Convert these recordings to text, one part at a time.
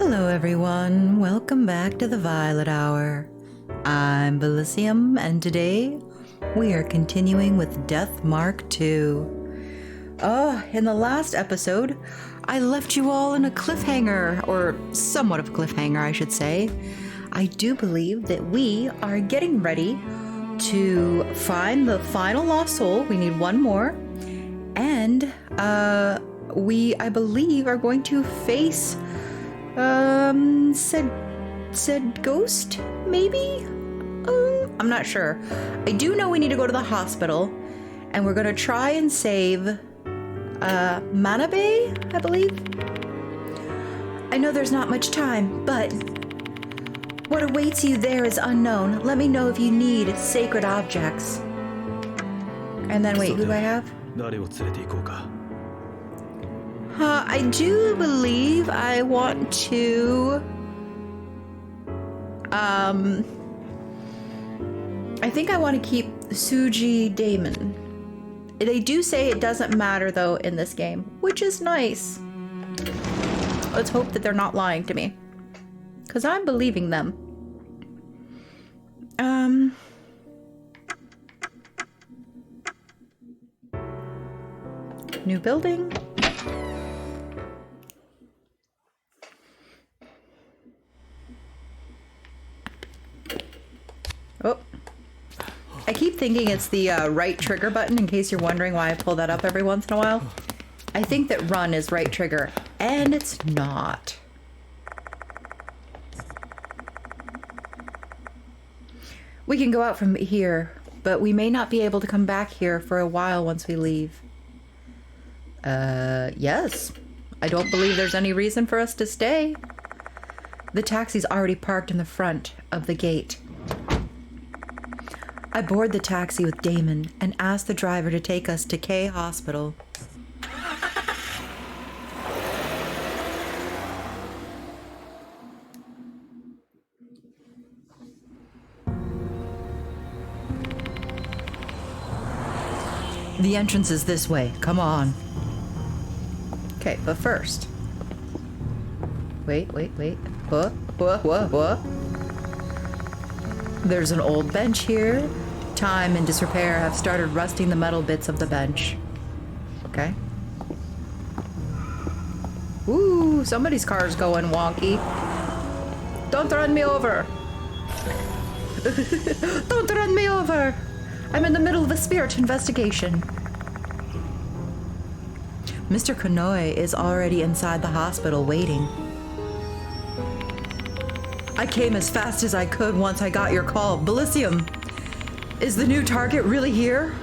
Hello everyone, welcome back to the Violet Hour. I'm Bilicium, and today we are continuing with Death Mark II. In the last episode, I left you all in a cliffhanger, or somewhat of a cliffhanger, I should say. I do believe that we are getting ready to find the final lost soul. We need one more. And we, I believe, are going to face said ghost, maybe? I'm not sure. I do know we need to go to the hospital, and we're gonna try and save Manabe, I believe. I know there's not much time, but what awaits you there is unknown. Let me know if you need sacred objects. And then wait, who do I have? I do believe I want to... I think I want to keep Suji Damon. They do say it doesn't matter, though, in this game, which is nice. Let's hope that they're not lying to me, because I'm believing them. New building. Oh, I keep thinking it's the right trigger button, in case you're wondering why I pull that up every once in a while. I think that run is right trigger, and it's not. We can go out from here, but we may not be able to come back here for a while once we leave. Yes. I don't believe there's any reason for us to stay. The taxi's already parked in the front of the gate. I board the taxi with Damon and ask the driver to take us to K Hospital. The entrance is this way. Come on. Okay, but first... Wait. What? There's an old bench here. Time and disrepair have started rusting the metal bits of the bench. Okay. Ooh, somebody's car's going wonky. Don't run me over. Don't run me over. I'm in the middle of a spirit investigation. Mr. Konoe is already inside the hospital waiting. I came as fast as I could once I got your call. Bilicium, is the new target really here?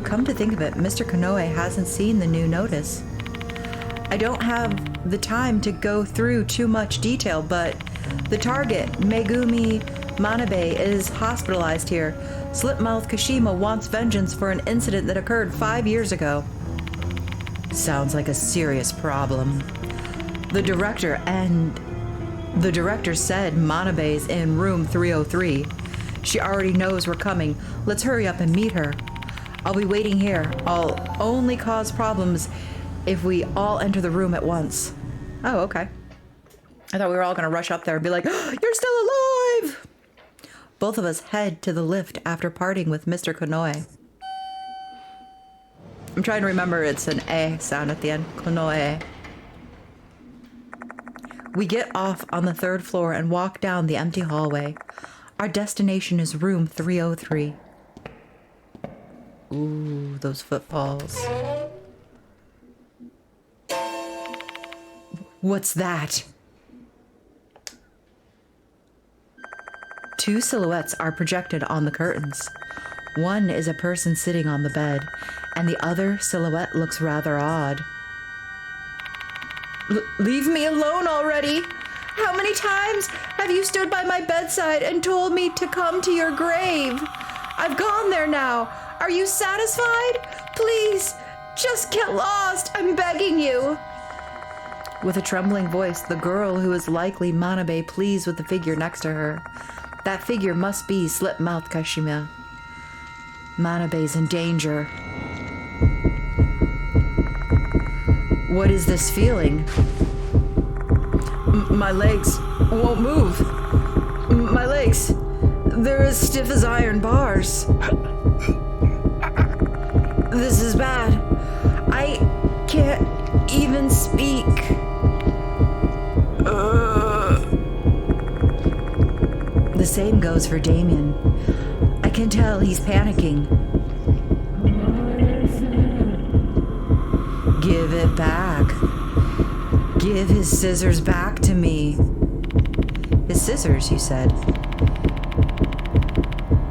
Come to think of it, Mr. Konoe hasn't seen the new notice. I don't have the time to go through too much detail, but the target, Megumi Manabe, is hospitalized here. Slit-Mouthed Kashima wants vengeance for an incident that occurred 5 years ago. Sounds like a serious problem. The director said Manabe's in room 303. She already knows we're coming. Let's hurry up and meet her. I'll be waiting here. I'll only cause problems if we all enter the room at once. Oh, okay. I thought we were all gonna rush up there and be like, oh, you're still alive! Both of us head to the lift after parting with Mr. Konoe. I'm trying to remember it's an A sound at the end. Konoe. We get off on the 3rd floor and walk down the empty hallway. Our destination is room 303. Ooh, those footfalls. What's that? 2 silhouettes are projected on the curtains. One is a person sitting on the bed, and the other silhouette looks rather odd. Leave me alone already! How many times have you stood by my bedside and told me to come to your grave? I've gone there now. Are you satisfied? Please, just get lost. I'm begging you. With a trembling voice, the girl, who is likely Manabe, pleads with the figure next to her. That figure must be Slit-Mouthed Kashima. Manabe's in danger. What is this feeling? My legs won't move. My legs, they're as stiff as iron bars. This is bad. I can't even speak. The same goes for Damien. I can tell he's panicking. Give it back. Give his scissors back to me. His scissors, you said.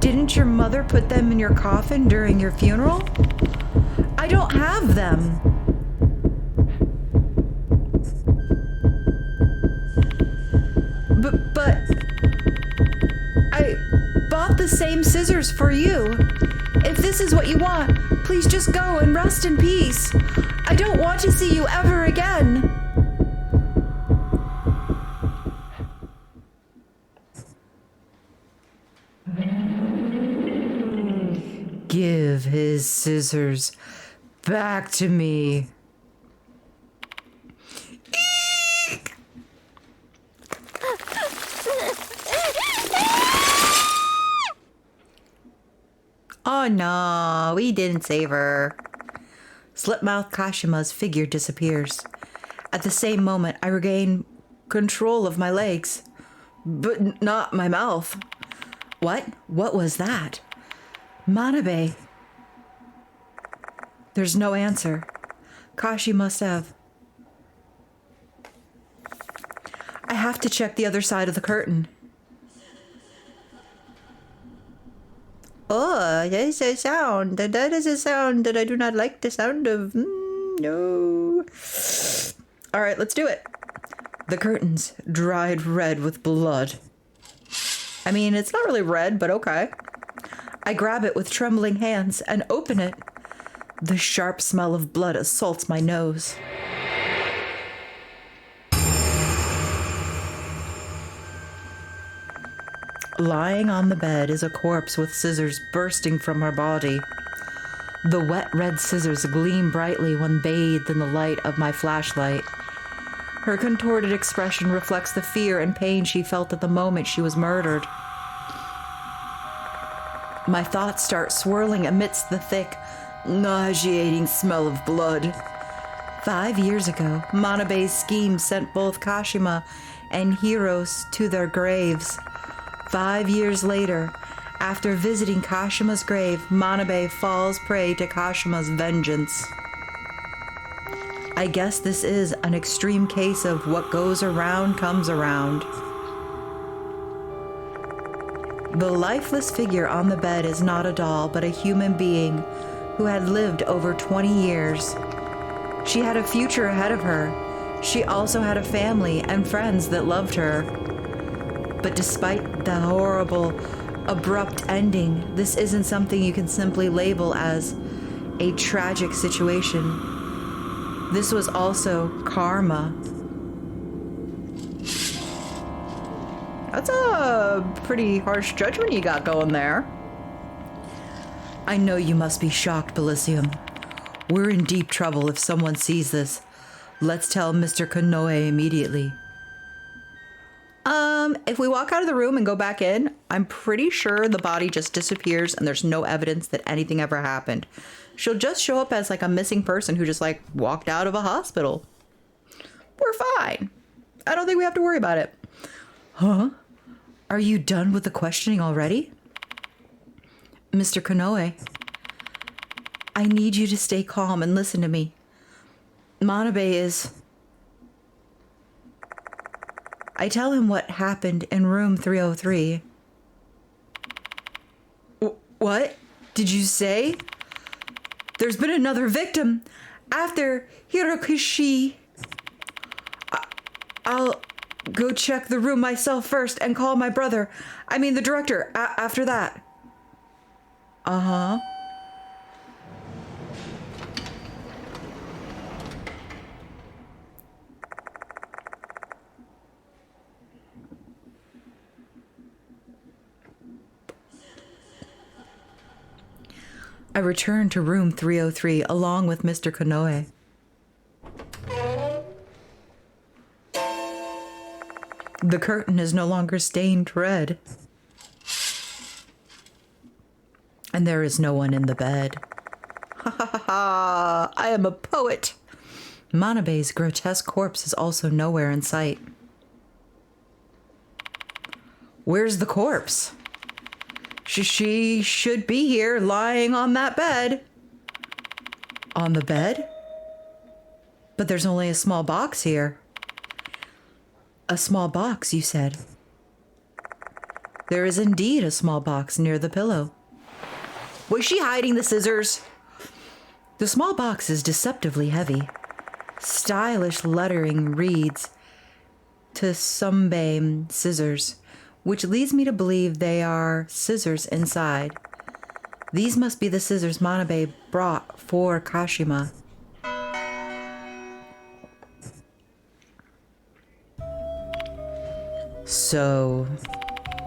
Didn't your mother put them in your coffin during your funeral? I don't have them. But I bought the same scissors for you. If this is what you want, please just go and rest in peace. I don't want to see you ever again. Give his scissors back to me. Oh no, we didn't save her. Slit-Mouthed Kashima's figure disappears. At the same moment, I regain control of my legs, but not my mouth. What? What was that? Manabe. There's no answer. Kashi must have. I have to check the other side of the curtain. Oh, that is a sound. That is a sound that I do not like the sound of. No. All right, let's do it. The curtains, dried red with blood. I mean, it's not really red, but okay. I grab it with trembling hands and open it. The sharp smell of blood assaults my nose. Lying on the bed is a corpse with scissors bursting from her body. The wet red scissors gleam brightly when bathed in the light of my flashlight. Her contorted expression reflects the fear and pain she felt at the moment she was murdered. My thoughts start swirling amidst the thick, nauseating smell of blood. 5 years ago, Manabe's scheme sent both Kashima and Hiros to their graves. 5 years later, after visiting Kashima's grave, Manabe falls prey to Kashima's vengeance. I guess this is an extreme case of what goes around comes around. The lifeless figure on the bed is not a doll, but a human being who had lived over 20 years. She had a future ahead of her. She also had a family and friends that loved her. But despite the horrible, abrupt ending, this isn't something you can simply label as a tragic situation. This was also karma. That's a pretty harsh judgment you got going there. I know you must be shocked, Bilicium. We're in deep trouble if someone sees this. Let's tell Mr. Konoe immediately. If we walk out of the room and go back in, I'm pretty sure the body just disappears and there's no evidence that anything ever happened. She'll just show up as like a missing person who just like walked out of a hospital. We're fine. I don't think we have to worry about it. Huh? Are you done with the questioning already? Mr. Konoe, I need you to stay calm and listen to me. Manabe is... I tell him what happened in room 303. What did you say? There's been another victim after Hirokishi. I'll go check the room myself first and call my brother. I mean the director after that. Uh-huh. I returned to room 303 along with Mr. Konoe. The curtain is no longer stained red. And there is no one in the bed. Ha ha ha ha! I am a poet! Manabe's grotesque corpse is also nowhere in sight. Where's the corpse? She should be here, lying on that bed. On the bed? But there's only a small box here. A small box, you said. There is indeed a small box near the pillow. Was she hiding the scissors? The small box is deceptively heavy. Stylish lettering reads, "To Sumbame scissors," which leads me to believe they are scissors inside. These must be the scissors Manabe brought for Kashima. So,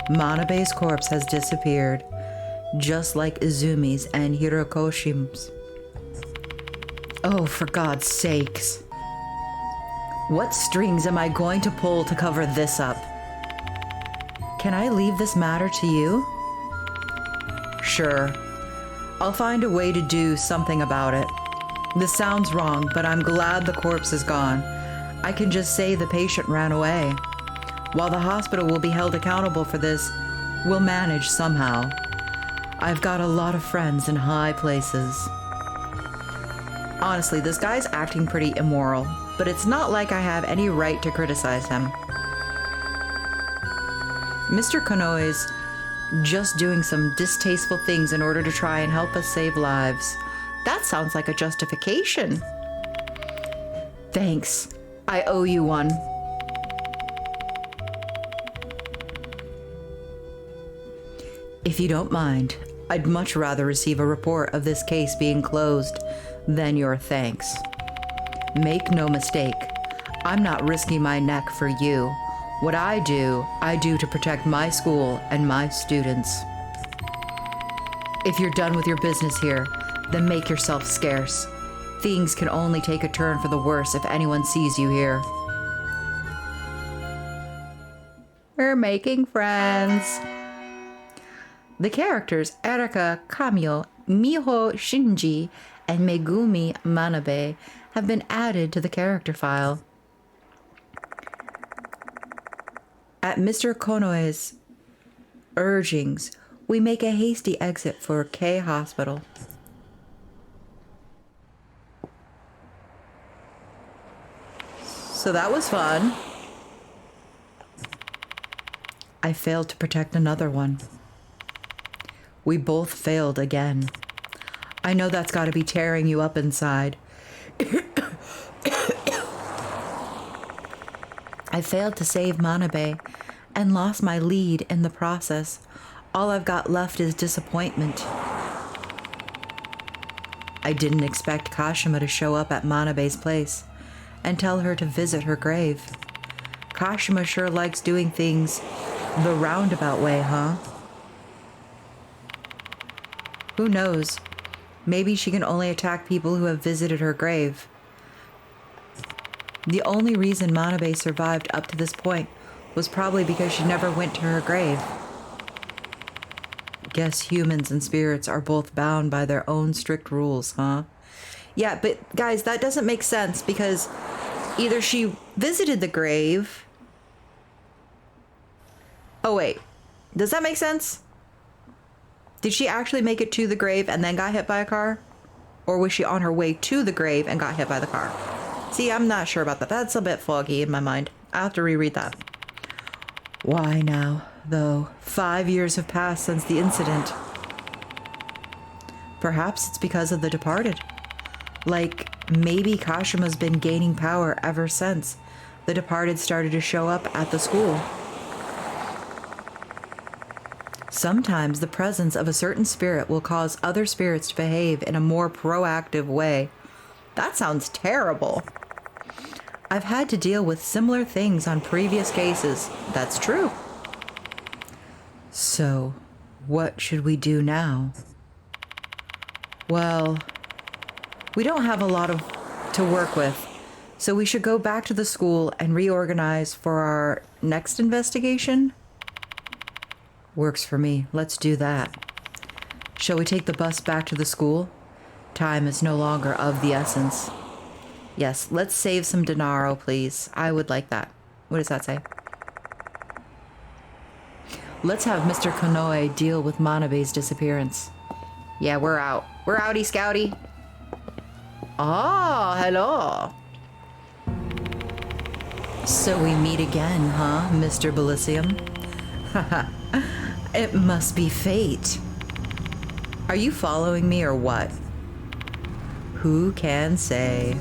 Manabe's corpse has disappeared, just like Izumi's and Hirokoshi's. Oh, for God's sakes. What strings am I going to pull to cover this up? Can I leave this matter to you? Sure. I'll find a way to do something about it. This sounds wrong, but I'm glad the corpse is gone. I can just say the patient ran away. While the hospital will be held accountable for this, we'll manage somehow. I've got a lot of friends in high places. Honestly, this guy's acting pretty immoral, but it's not like I have any right to criticize him. Mr. Konoe's just doing some distasteful things in order to try and help us save lives. That sounds like a justification. Thanks. I owe you one. If you don't mind, I'd much rather receive a report of this case being closed than your thanks. Make no mistake, I'm not risking my neck for you. What I do to protect my school and my students. If you're done with your business here, then make yourself scarce. Things can only take a turn for the worse if anyone sees you here. We're making friends. The characters Erika Kamio, Miho Shinji, and Megumi Manabe have been added to the character file. At Mr. Konoe's urgings, we make a hasty exit for K Hospital. So that was fun. I failed to protect another one. We both failed again. I know that's got to be tearing you up inside. I failed to save Manabe and lost my lead in the process. All I've got left is disappointment. I didn't expect Kashima to show up at Manabe's place and tell her to visit her grave. Kashima sure likes doing things the roundabout way, huh? Who knows? Maybe she can only attack people who have visited her grave. The only reason Manabe survived up to this point was probably because she never went to her grave. Guess humans and spirits are both bound by their own strict rules, huh? Yeah, but guys, that doesn't make sense because either she visited the grave. Oh, wait. Does that make sense? Did she actually make it to the grave and then got hit by a car? Or was she on her way to the grave and got hit by the car? See, I'm not sure about that. That's a bit foggy in my mind. I'll have to reread that. Why now, though? 5 years have passed since the incident. Perhaps it's because of the departed. Like, maybe Kashima's been gaining power ever since the departed started to show up at the school. Sometimes the presence of a certain spirit will cause other spirits to behave in a more proactive way. That sounds terrible. I've had to deal with similar things on previous cases. That's true. So, what should we do now? Well, we don't have a lot to work with. So we should go back to the school and reorganize for our next investigation? Works for me. Let's do that. Shall we take the bus back to the school? Time is no longer of the essence. Yes, let's save some denaro, please. I would like that. What does that say? Let's have Mr. Konoe deal with Manabe's disappearance. Yeah, we're out. We're outie scouty. Ah, hello. So we meet again, huh, Mr. Bilicium? Haha, it must be fate. Are you following me or what? Who can say?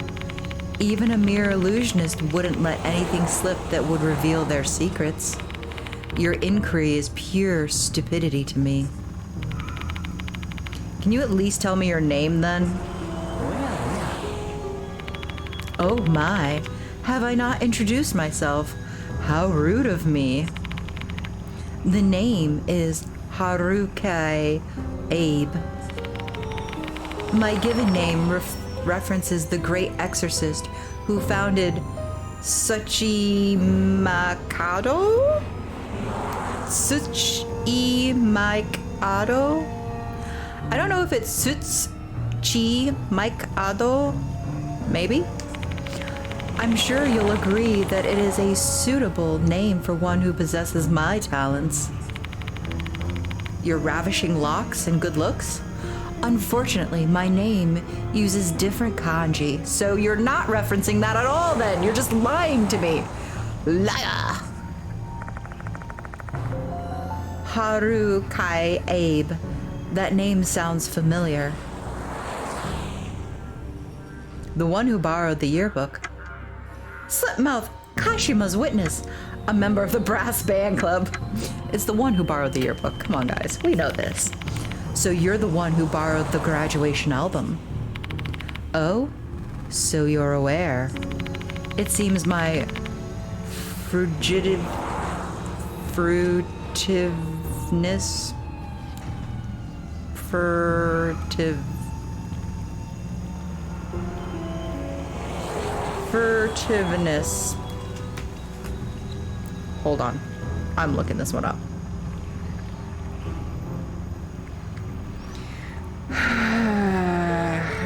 Even a mere illusionist wouldn't let anything slip that would reveal their secrets. Your inquiry is pure stupidity to me. Can you at least tell me your name then? Oh my. Have I not introduced myself? How rude of me. The name is Yokai Abe. My given name references the great exorcist who founded Tsuchimakado? Tsuchimakado? I don't know if it's Tsuchimakado. Maybe? I'm sure you'll agree that it is a suitable name for one who possesses my talents. Your ravishing locks and good looks? Unfortunately, my name uses different kanji, so you're not referencing that at all then. You're just lying to me. Liar! Yokai Abe. That name sounds familiar. The one who borrowed the yearbook. Slit-Mouthed, Kashima's witness, a member of the brass band club. It's the one who borrowed the yearbook. Come on, guys, we know this. So you're the one who borrowed the graduation album. Oh, so you're aware. It seems my frutiveness furtiveness. Hold on. I'm looking this one up.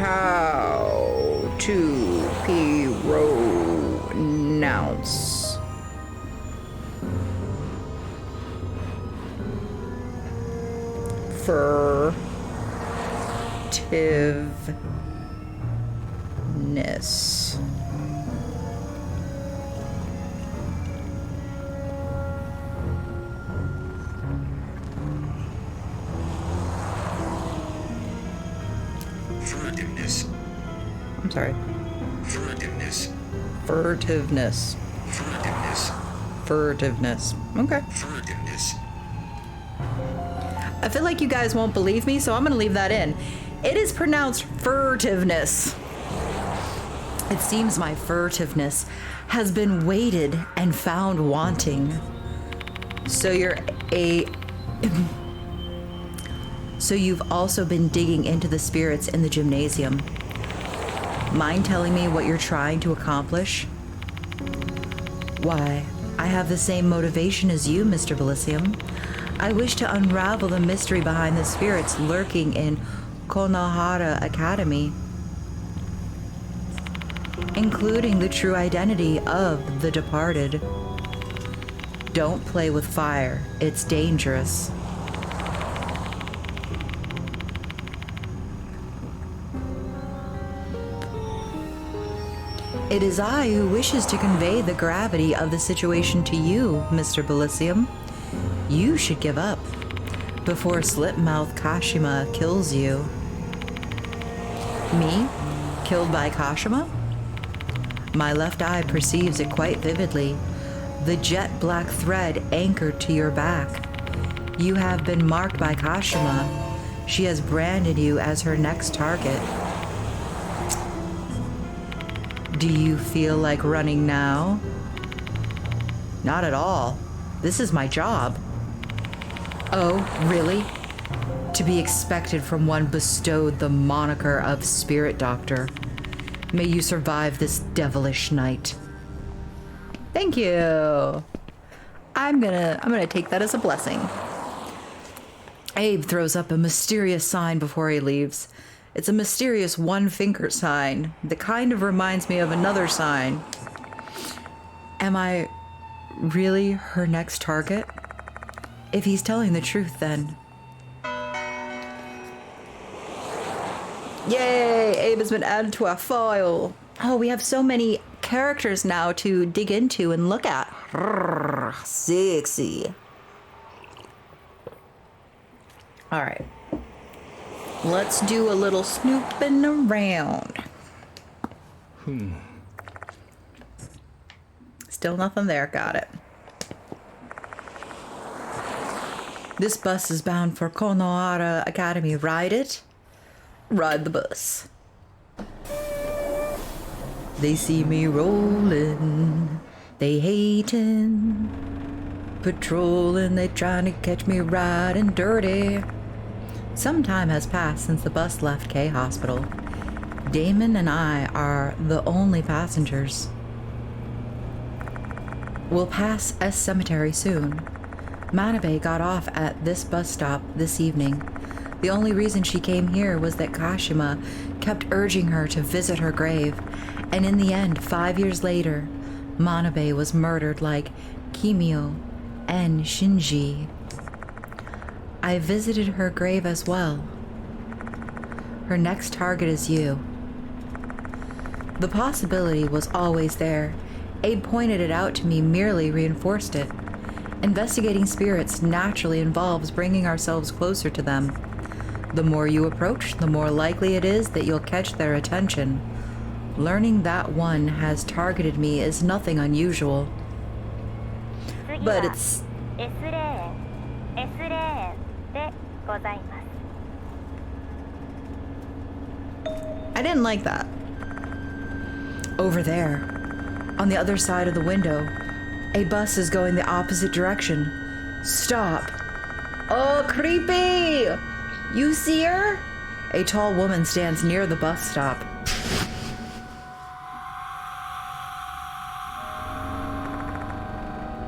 How to pronounce furtiveness. I'm sorry. Furtiveness. Furtiveness. Furtiveness. Furtiveness. Okay. Furtiveness. I feel like you guys won't believe me, so I'm going to leave that in. It is pronounced furtiveness. It seems my furtiveness has been weighted and found wanting. So you've also been digging into the spirits in the gymnasium. Mind telling me what you're trying to accomplish? Why, I have the same motivation as you, Mr. Bilicium. I wish to unravel the mystery behind the spirits lurking in Konohara Academy, including the true identity of the departed. Don't play with fire. It's dangerous. It is I who wishes to convey the gravity of the situation to you, Mr. Bilicium. You should give up before Slit-Mouthed Kashima kills you. Me? Killed by Kashima? My left eye perceives it quite vividly. The jet black thread anchored to your back. You have been marked by Kashima. She has branded you as her next target. Do you feel like running now? Not at all. This is my job. Oh, really? To be expected from one bestowed the moniker of Spirit Doctor. May you survive this devilish night. Thank you. I'm gonna take that as a blessing. Abe throws up a mysterious sign before he leaves. It's a mysterious one-finger sign that kind of reminds me of another sign. Am I really her next target? If he's telling the truth, then. Yay! Abe has been added to our file. Oh, we have so many characters now to dig into and look at. Sexy. All right. Let's do a little snooping around. Still nothing there. Got it. This bus is bound for Konohara Academy. Ride it. Ride the bus. They see me rolling. They hating. Patrolling. They trying to catch me riding dirty. Some time has passed since the bus left K Hospital. Damon and I are the only passengers. We'll pass S Cemetery soon. Manabe got off at this bus stop this evening. The only reason she came here was that Kashima kept urging her to visit her grave, and in the end, 5 years later, Manabe was murdered like Kimio and Shinji. I visited her grave as well. Her next target is you. The possibility was always there. Abe pointed it out to me, merely reinforced it. Investigating spirits naturally involves bringing ourselves closer to them. The more you approach, the more likely it is that you'll catch their attention. Learning that one has targeted me is nothing unusual. But it's... I didn't like that. Over there, on the other side of the window, a bus is going the opposite direction. Stop. Oh, creepy! You see her? A tall woman stands near the bus stop.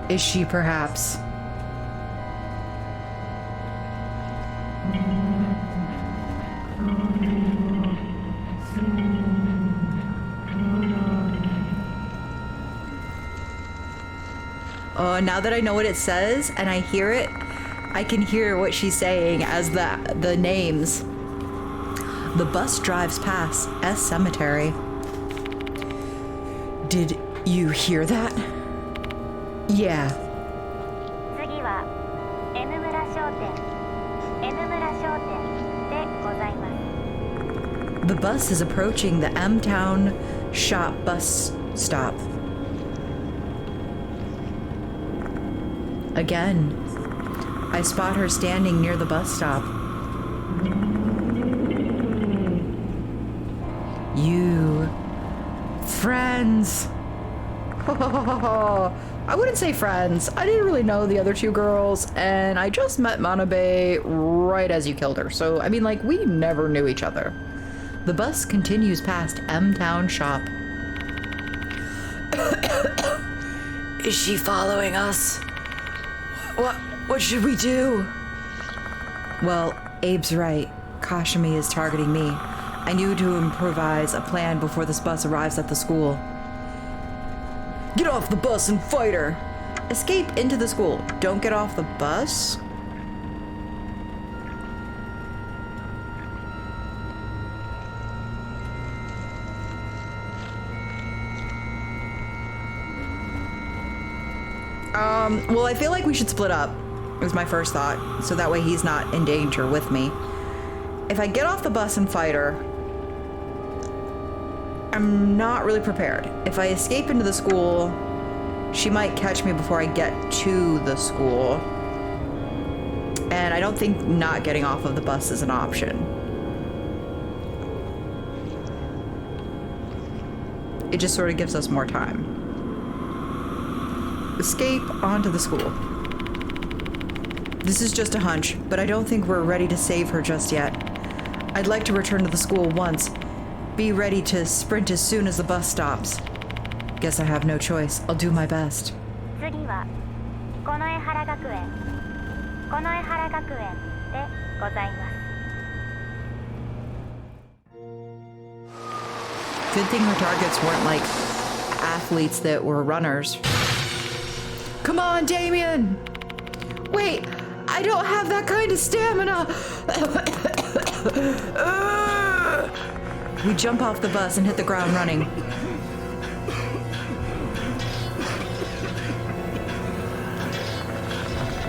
Is she perhaps... Oh, now that I know what it says and I hear it, I can hear what she's saying as the names. The bus drives past S Cemetery. Did you hear that? Yeah. The bus is approaching the M-Town Shop bus stop. Again, I spot her standing near the bus stop. You... friends! I wouldn't say friends. I didn't really know the other two girls, and I just met Manabe right as you killed her. So, I mean, like, we never knew each other. The bus continues past M-Town Shop. Is she following us? What should we do? Well, Abe's right. Kashima is targeting me. I knew to improvise a plan before this bus arrives at the school. Get off the bus and fight her! Escape into the school. Don't get off the bus? Well, I feel like we should split up, was my first thought, so that way he's not in danger with me. If I get off the bus and fight her, I'm not really prepared. If I escape into the school, she might catch me before I get to the school. And I don't think not getting off of the bus is an option. It just sort of gives us more time. Escape onto the school. This is just a hunch, but I don't think we're ready to save her just yet. I'd like to return to the school once Be ready to sprint as soon as the bus stops. Guess I have no choice. I'll do my best. 次はこの江原学園でございます。 Good thing her targets weren't like athletes that were runners. Come on, Damien! Wait, I don't have that kind of stamina! We jump off the bus and hit the ground running.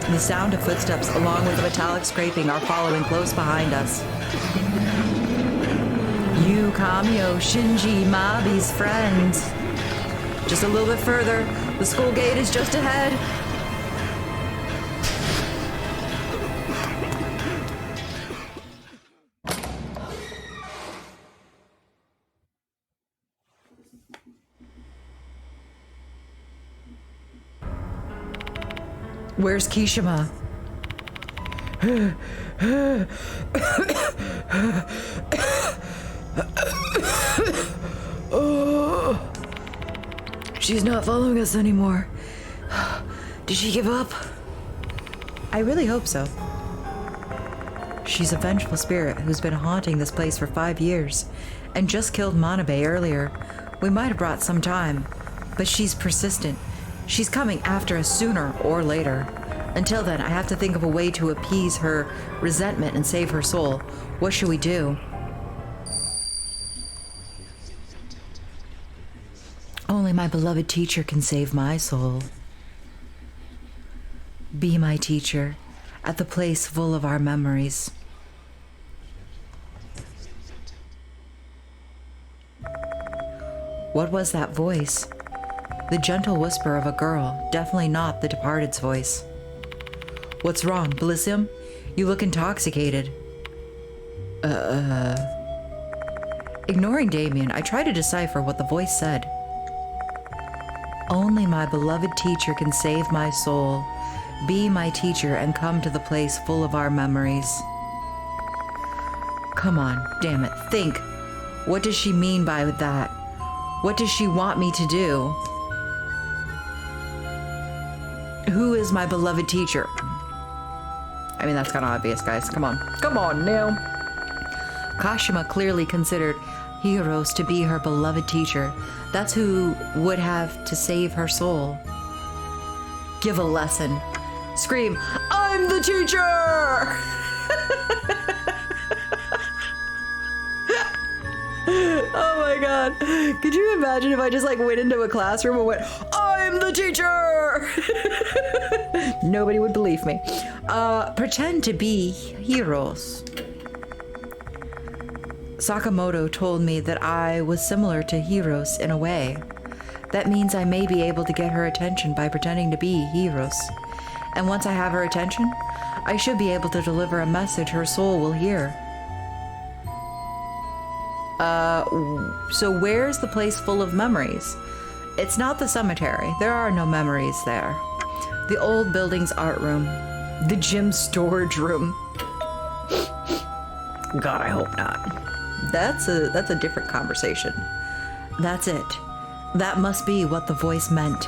The sound of footsteps, along with the metallic scraping, are following close behind us. You, Kamio, Shinji, Mabi's friends. Just a little bit further. The school gate is just ahead. Where's Kashima? Oh, she's not following us anymore. Did she give up? I really hope so. She's a vengeful spirit who's been haunting this place for 5 years and just killed Manabe earlier. We might have brought some time, but she's persistent. She's coming after us sooner or later. Until then, I have to think of a way to appease her resentment and save her soul. What should we do? Only my beloved teacher can save my soul. Be my teacher at the place full of our memories. What was that voice? The gentle whisper of a girl, definitely not the departed's voice. What's wrong, Bilicium? You look intoxicated. Ignoring Damien, I try to decipher what the voice said. Only my beloved teacher can save my soul. Be my teacher and come to the place full of our memories. Come on, damn it, think. What does she mean by that? What does she want me to do? Who is my beloved teacher? I mean, that's kind of obvious, guys. Come on. Come on now. Kashima clearly considered Hiros to be her beloved teacher. That's who would have to save her soul. Give a lesson. Scream, I'm the teacher! Oh my god. Could you imagine if I just like went into a classroom and went, I'm the teacher! Nobody would believe me. Pretend to be heroes. Sakamoto told me that I was similar to Hiros in a way. That means I may be able to get her attention by pretending to be Hiros. And once I have her attention, I should be able to deliver a message her soul will hear. So where's the place full of memories? It's not the cemetery. There are no memories there. The old building's art room. The gym storage room. God, I hope not. That's a different conversation. That's it. That must be what the voice meant.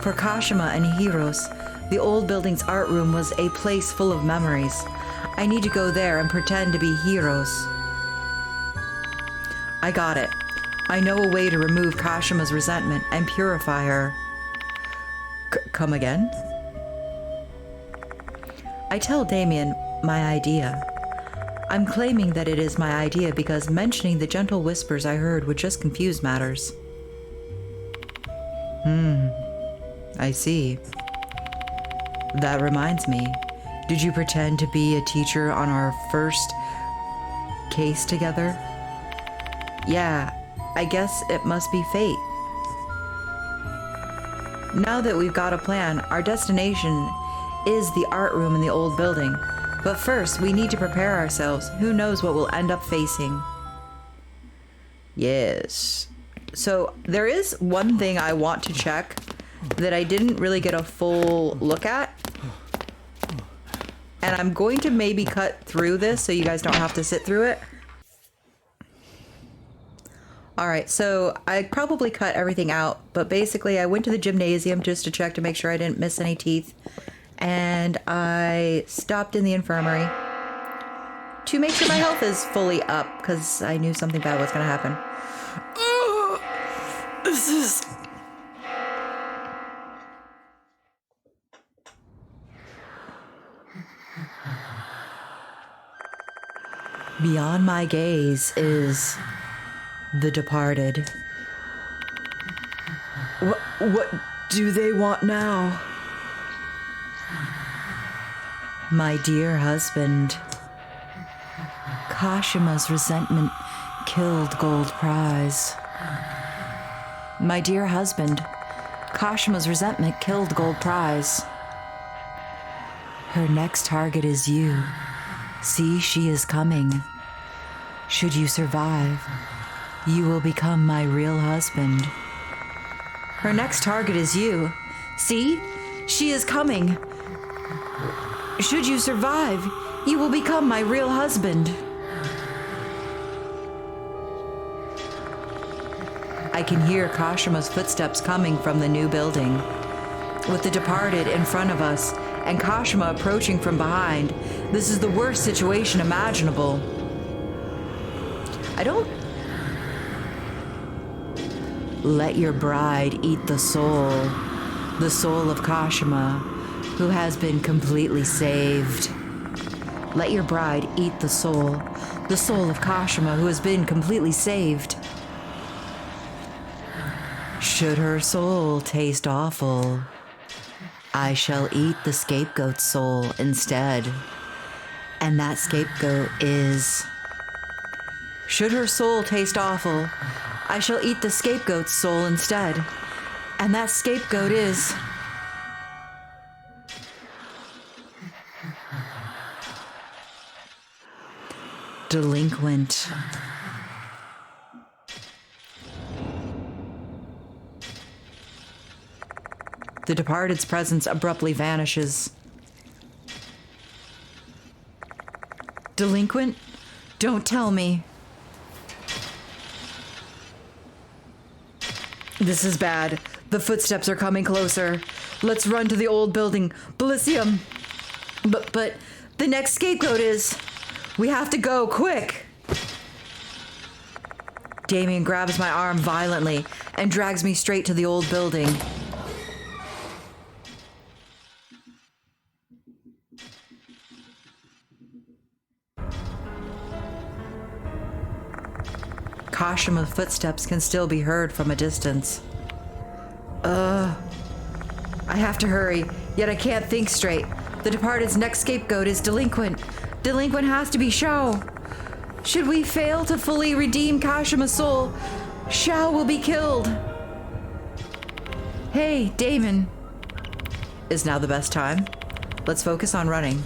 For Kashima and Hiros, the old building's art room was a place full of memories. I need to go there and pretend to be Hiros. I got it. I know a way to remove Kashima's resentment and purify her. Come again? I tell Damien my idea. I'm claiming that it is my idea because mentioning the gentle whispers I heard would just confuse matters. I see. That reminds me. Did you pretend to be a teacher on our first case together? Yeah, I guess it must be fate. Now that we've got a plan, our destination is the art room in the old building. But first, we need to prepare ourselves. Who knows what we'll end up facing? Yes. So there is one thing I want to check that I didn't really get a full look at. And I'm going to maybe cut through this so you guys don't have to sit through it. All right, so I probably cut everything out, but basically I went to the gymnasium just to check to make sure I didn't miss any teeth. And I stopped in the infirmary to make sure my health is fully up because I knew something bad was going to happen. This is... Beyond my gaze is the departed. What do they want now? My dear husband. Kashima's resentment killed Gold Prize. My dear husband. Kashima's resentment killed Gold Prize. Her next target is you. See, she is coming. Should you survive, you will become my real husband. Her next target is you. See, she is coming. Should you survive, you will become my real husband. I can hear Kashima's footsteps coming from the new building. With the departed in front of us and Kashima approaching from behind, this is the worst situation imaginable. I don't... Let your bride eat the soul of Kashima, who has been completely saved. Let your bride eat the soul of Kashima, who has been completely saved. Should her soul taste awful, I shall eat the scapegoat's soul instead. And that scapegoat is... Should her soul taste awful, I shall eat the scapegoat's soul instead. And that scapegoat is... Delinquent. The departed's presence abruptly vanishes. Delinquent? Don't tell me. This is bad. The footsteps are coming closer. Let's run to the old building. Bilicium. But the next scapegoat is... We have to go, quick! Damien grabs my arm violently and drags me straight to the old building. Kashima's footsteps can still be heard from a distance. I have to hurry, yet I can't think straight. The departed's next scapegoat is Delinquent. Delinquent has to be Shao. Should we fail to fully redeem Kashima's soul, Shao will be killed. Hey, Damon. Is now the best time? Let's focus on running.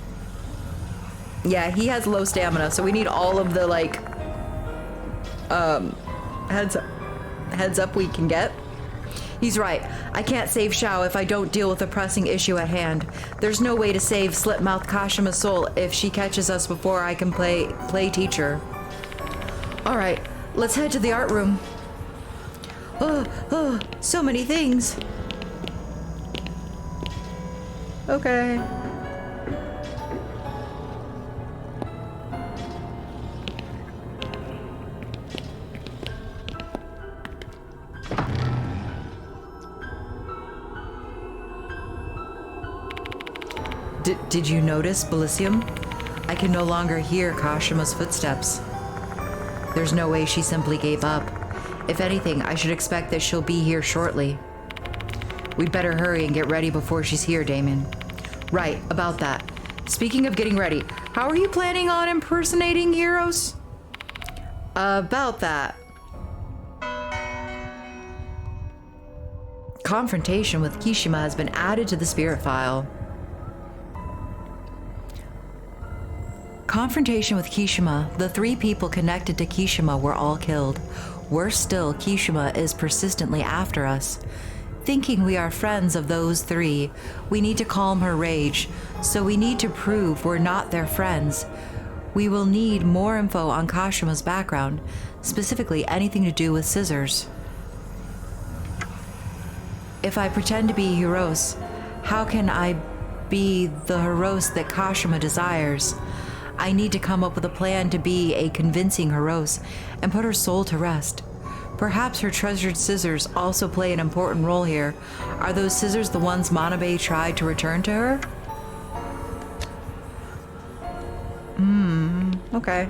Yeah, he has low stamina, so we need all of the, like, heads up we can get. He's right. I can't save Shao if I don't deal with the pressing issue at hand. There's no way to save Slit-Mouthed Kashima's soul if she catches us before I can play teacher. All right, let's head to the art room. Oh, so many things. Okay. Did you notice, Bilicium? I can no longer hear Kashima's footsteps. There's no way she simply gave up. If anything, I should expect that she'll be here shortly. We'd better hurry and get ready before she's here, Damon. Right, about that. Speaking of getting ready, how are you planning on impersonating heroes? About that. Confrontation with Kashima has been added to the spirit file. Confrontation with Kashima. The 3 people connected to Kashima were all killed. Worse still, Kashima is persistently after us. Thinking we are friends of those 3, we need to calm her rage, so we need to prove we're not their friends. We will need more info on Kashima's background, specifically anything to do with scissors. If I pretend to be Hirose, how can I be the Hirose that Kashima desires? I need to come up with a plan to be a convincing Hirose and put her soul to rest. Perhaps her treasured scissors also play an important role here. Are those scissors the ones Manabe tried to return to her? Okay.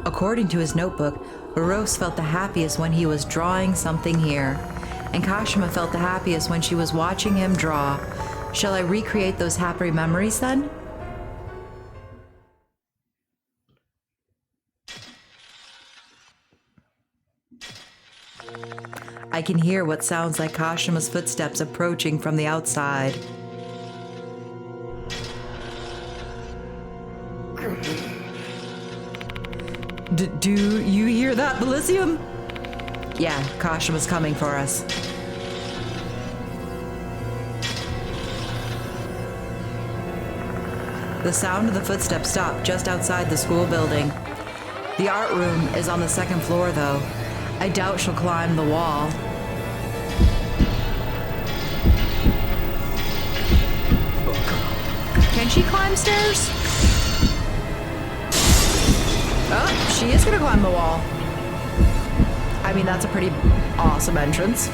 According to his notebook, Hirose felt the happiest when he was drawing something here, and Kashima felt the happiest when she was watching him draw. Shall I recreate those happy memories then? I can hear what sounds like Kashima's footsteps approaching from the outside. Do you hear that, Bilicium? Yeah, Kashima's coming for us. The sound of the footsteps stopped just outside the school building. The art room is on the second floor, though. I doubt she'll climb the wall. Can she climb stairs? Oh, she is gonna climb the wall. I mean, that's a pretty awesome entrance.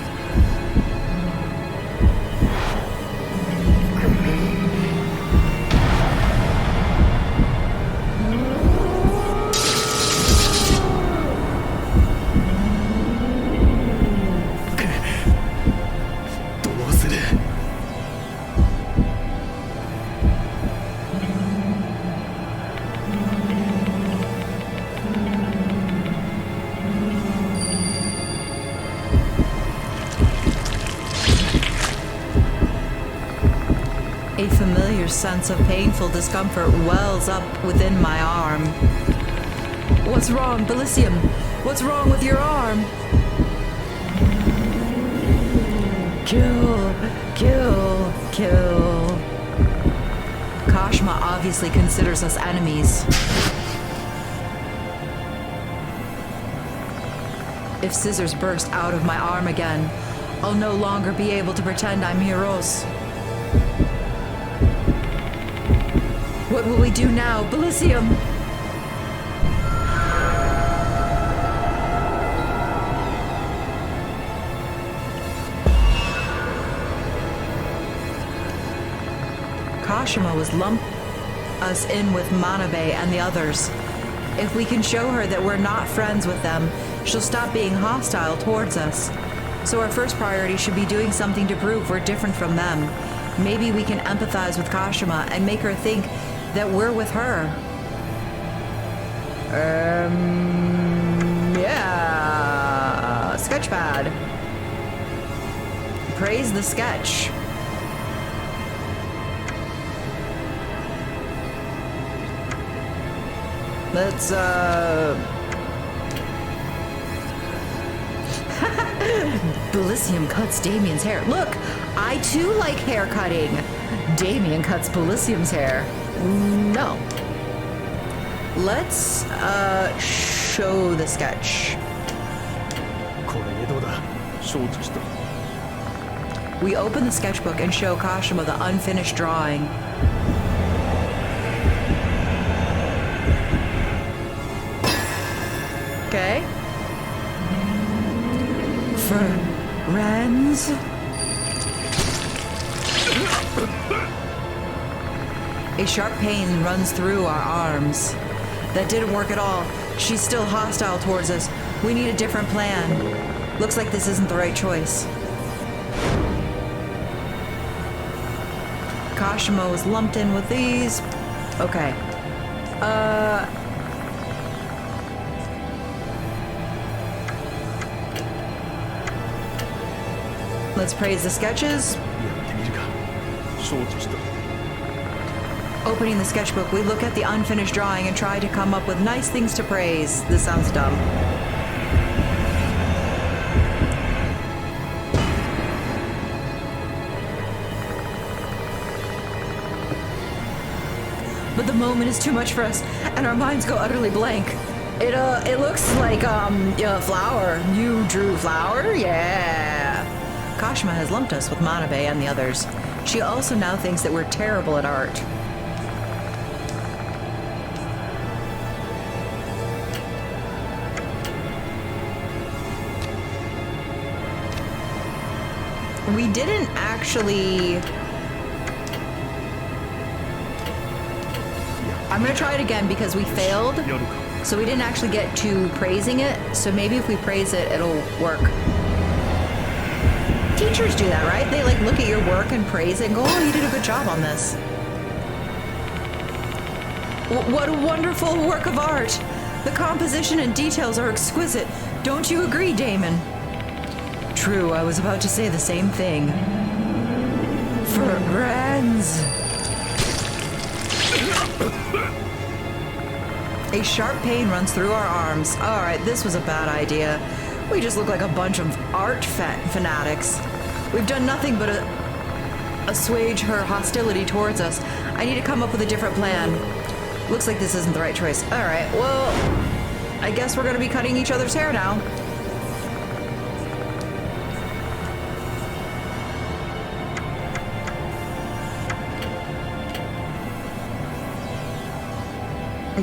A familiar sense of painful discomfort wells up within my arm. What's wrong, Bilicium? What's wrong with your arm? Kill, kill, kill. Kashima obviously considers us enemies. If scissors burst out of my arm again, I'll no longer be able to pretend I'm Hirose. What will we do now, Bilicium? Kashima was lumped us in with Manabe and the others. If we can show her that we're not friends with them, she'll stop being hostile towards us. So our first priority should be doing something to prove we're different from them. Maybe we can empathize with Kashima and make her think that we're with her. Yeah. Sketchpad. Praise the sketch. Let's, Bilicium cuts Damien's hair. Look, I too like hair cutting. Damien cuts Bilicium's hair. No. Let's show the sketch. We open the sketchbook and show Kashima the unfinished drawing. Okay. Friends. A sharp pain runs through our arms. That didn't work at all. She's still hostile towards us. We need a different plan. Looks like this isn't the right choice. Kashima was lumped in with these. Okay. Let's praise the sketches. Opening the sketchbook, we look at the unfinished drawing and try to come up with nice things to praise. This sounds dumb. But the moment is too much for us, and our minds go utterly blank. It looks like, flower. You drew flower? Yeah. Kashima has lumped us with Manabe and the others. She also now thinks that we're terrible at art. We didn't actually... I'm gonna try it again because we failed. So we didn't actually get to praising it. So maybe if we praise it, it'll work. Teachers do that, right? They like look at your work and praise it and go, oh, you did a good job on this. What a wonderful work of art. The composition and details are exquisite. Don't you agree, Damon? True, I was about to say the same thing. Friends. A sharp pain runs through our arms. Alright, this was a bad idea. We just look like a bunch of art fanatics. We've done nothing but assuage her hostility towards us. I need to come up with a different plan. Looks like this isn't the right choice. Alright, well, I guess we're gonna be cutting each other's hair now.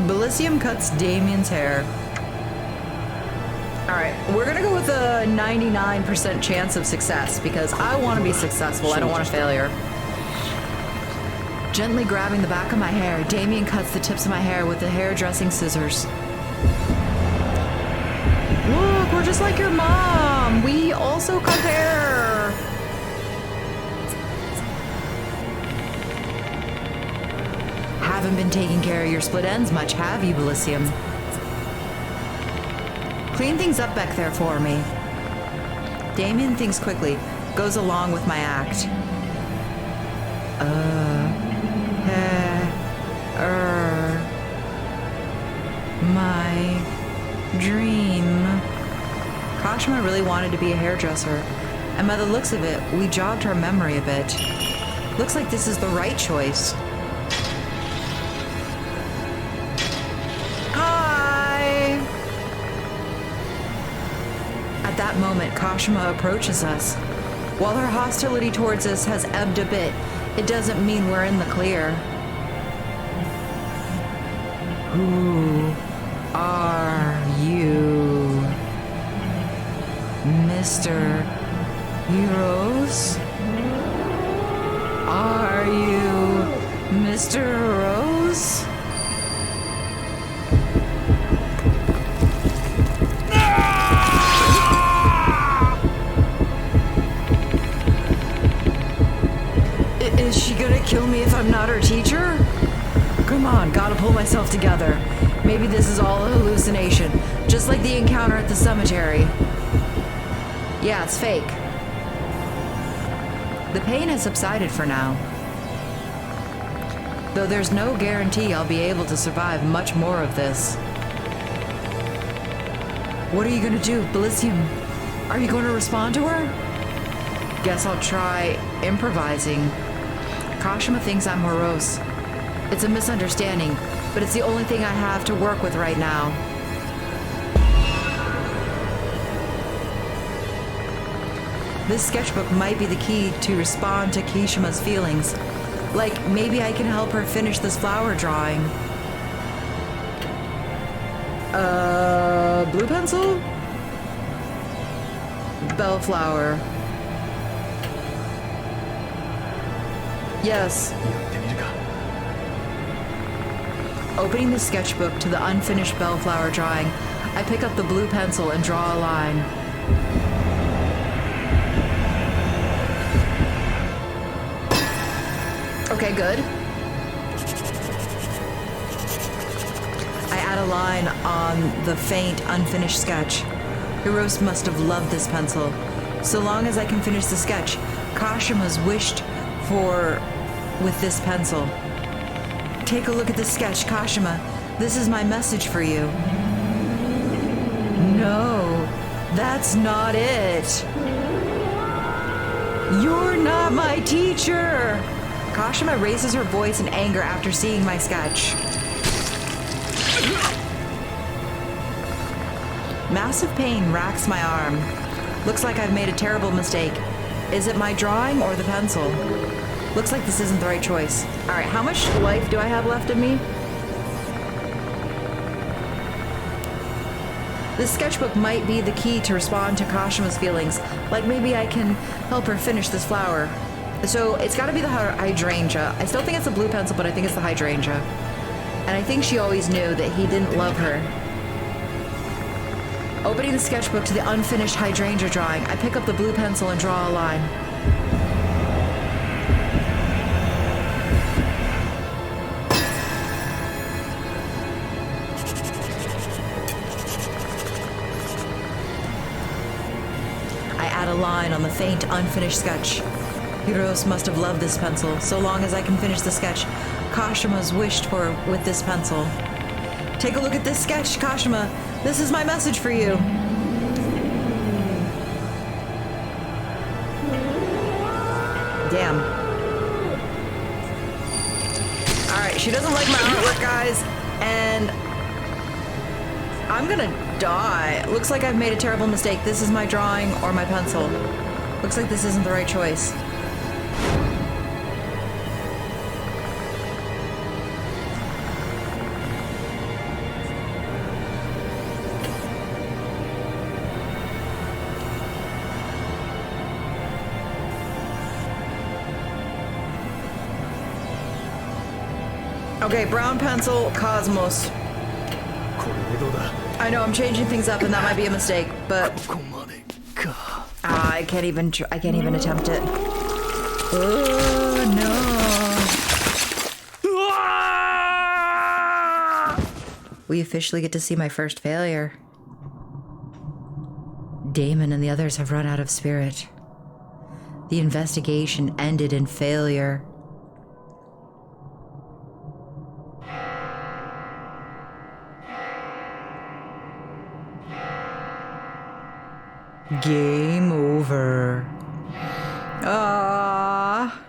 Bilicium cuts Damien's hair. Alright, we're gonna go with a 99% chance of success because I want to be successful, I don't want a failure. Gently grabbing the back of my hair, Damien cuts the tips of my hair with the hairdressing scissors. Look, we're just like your mom! We also cut hair! Haven't been taking care of your split ends much, have you, Bilicium? Clean things up back there for me. Damien thinks quickly, goes along with my act. My dream. Kashima really wanted to be a hairdresser, and by the looks of it, we jogged her memory a bit. Looks like this is the right choice. At that moment, Kashima approaches us. While her hostility towards us has ebbed a bit, it doesn't mean we're in the clear. Who are you, Mr. Heroes? Are you Mr. Rose? Is she gonna kill me if I'm not her teacher? Come on, gotta pull myself together. Maybe this is all a hallucination, just like the encounter at the cemetery. Yeah, it's fake. The pain has subsided for now. Though there's no guarantee I'll be able to survive much more of this. What are you gonna do, Bilicium? Are you gonna respond to her? Guess I'll try improvising. Kashima thinks I'm morose. It's a misunderstanding, but it's the only thing I have to work with right now. This sketchbook might be the key to respond to Kashima's feelings. Like, maybe I can help her finish this flower drawing. Blue pencil? Bellflower. Yes. Opening the sketchbook to the unfinished bellflower drawing, I pick up the blue pencil and draw a line. Okay, good. I add a line on the faint, unfinished sketch. Hiroshi must have loved this pencil. So long as I can finish the sketch, Kashima's wished for with this pencil. Take a look at the sketch, Kashima. This is my message for you. No, that's not it. You're not my teacher. Kashima raises her voice in anger after seeing my sketch. Massive pain racks my arm. Looks like I've made a terrible mistake. Is it my drawing or the pencil? Looks like this isn't the right choice. All right, how much life do I have left in me? This sketchbook might be the key to respond to Kashima's feelings. Like maybe I can help her finish this flower. So it's gotta be the hydrangea. I still think it's the blue pencil, but I think it's the hydrangea. And I think she always knew that he didn't love her. Opening the sketchbook to the unfinished hydrangea drawing, I pick up the blue pencil and draw a line. I add a line on the faint, unfinished sketch. Hiros must have loved this pencil. So long as I can finish the sketch Kashima's wished for with this pencil. Take a look at this sketch, Kashima. This is my message for you. Damn. Alright, she doesn't like my artwork, guys. And I'm gonna die. Looks like I've made a terrible mistake. This is my drawing or my pencil. Looks like this isn't the right choice. Okay, brown pencil, Cosmos. I know I'm changing things up, and that might be a mistake, but I can't even attempt it. Oh no! We officially get to see my first failure. Damon and the others have run out of spirit. The investigation ended in failure. Game over. Ah.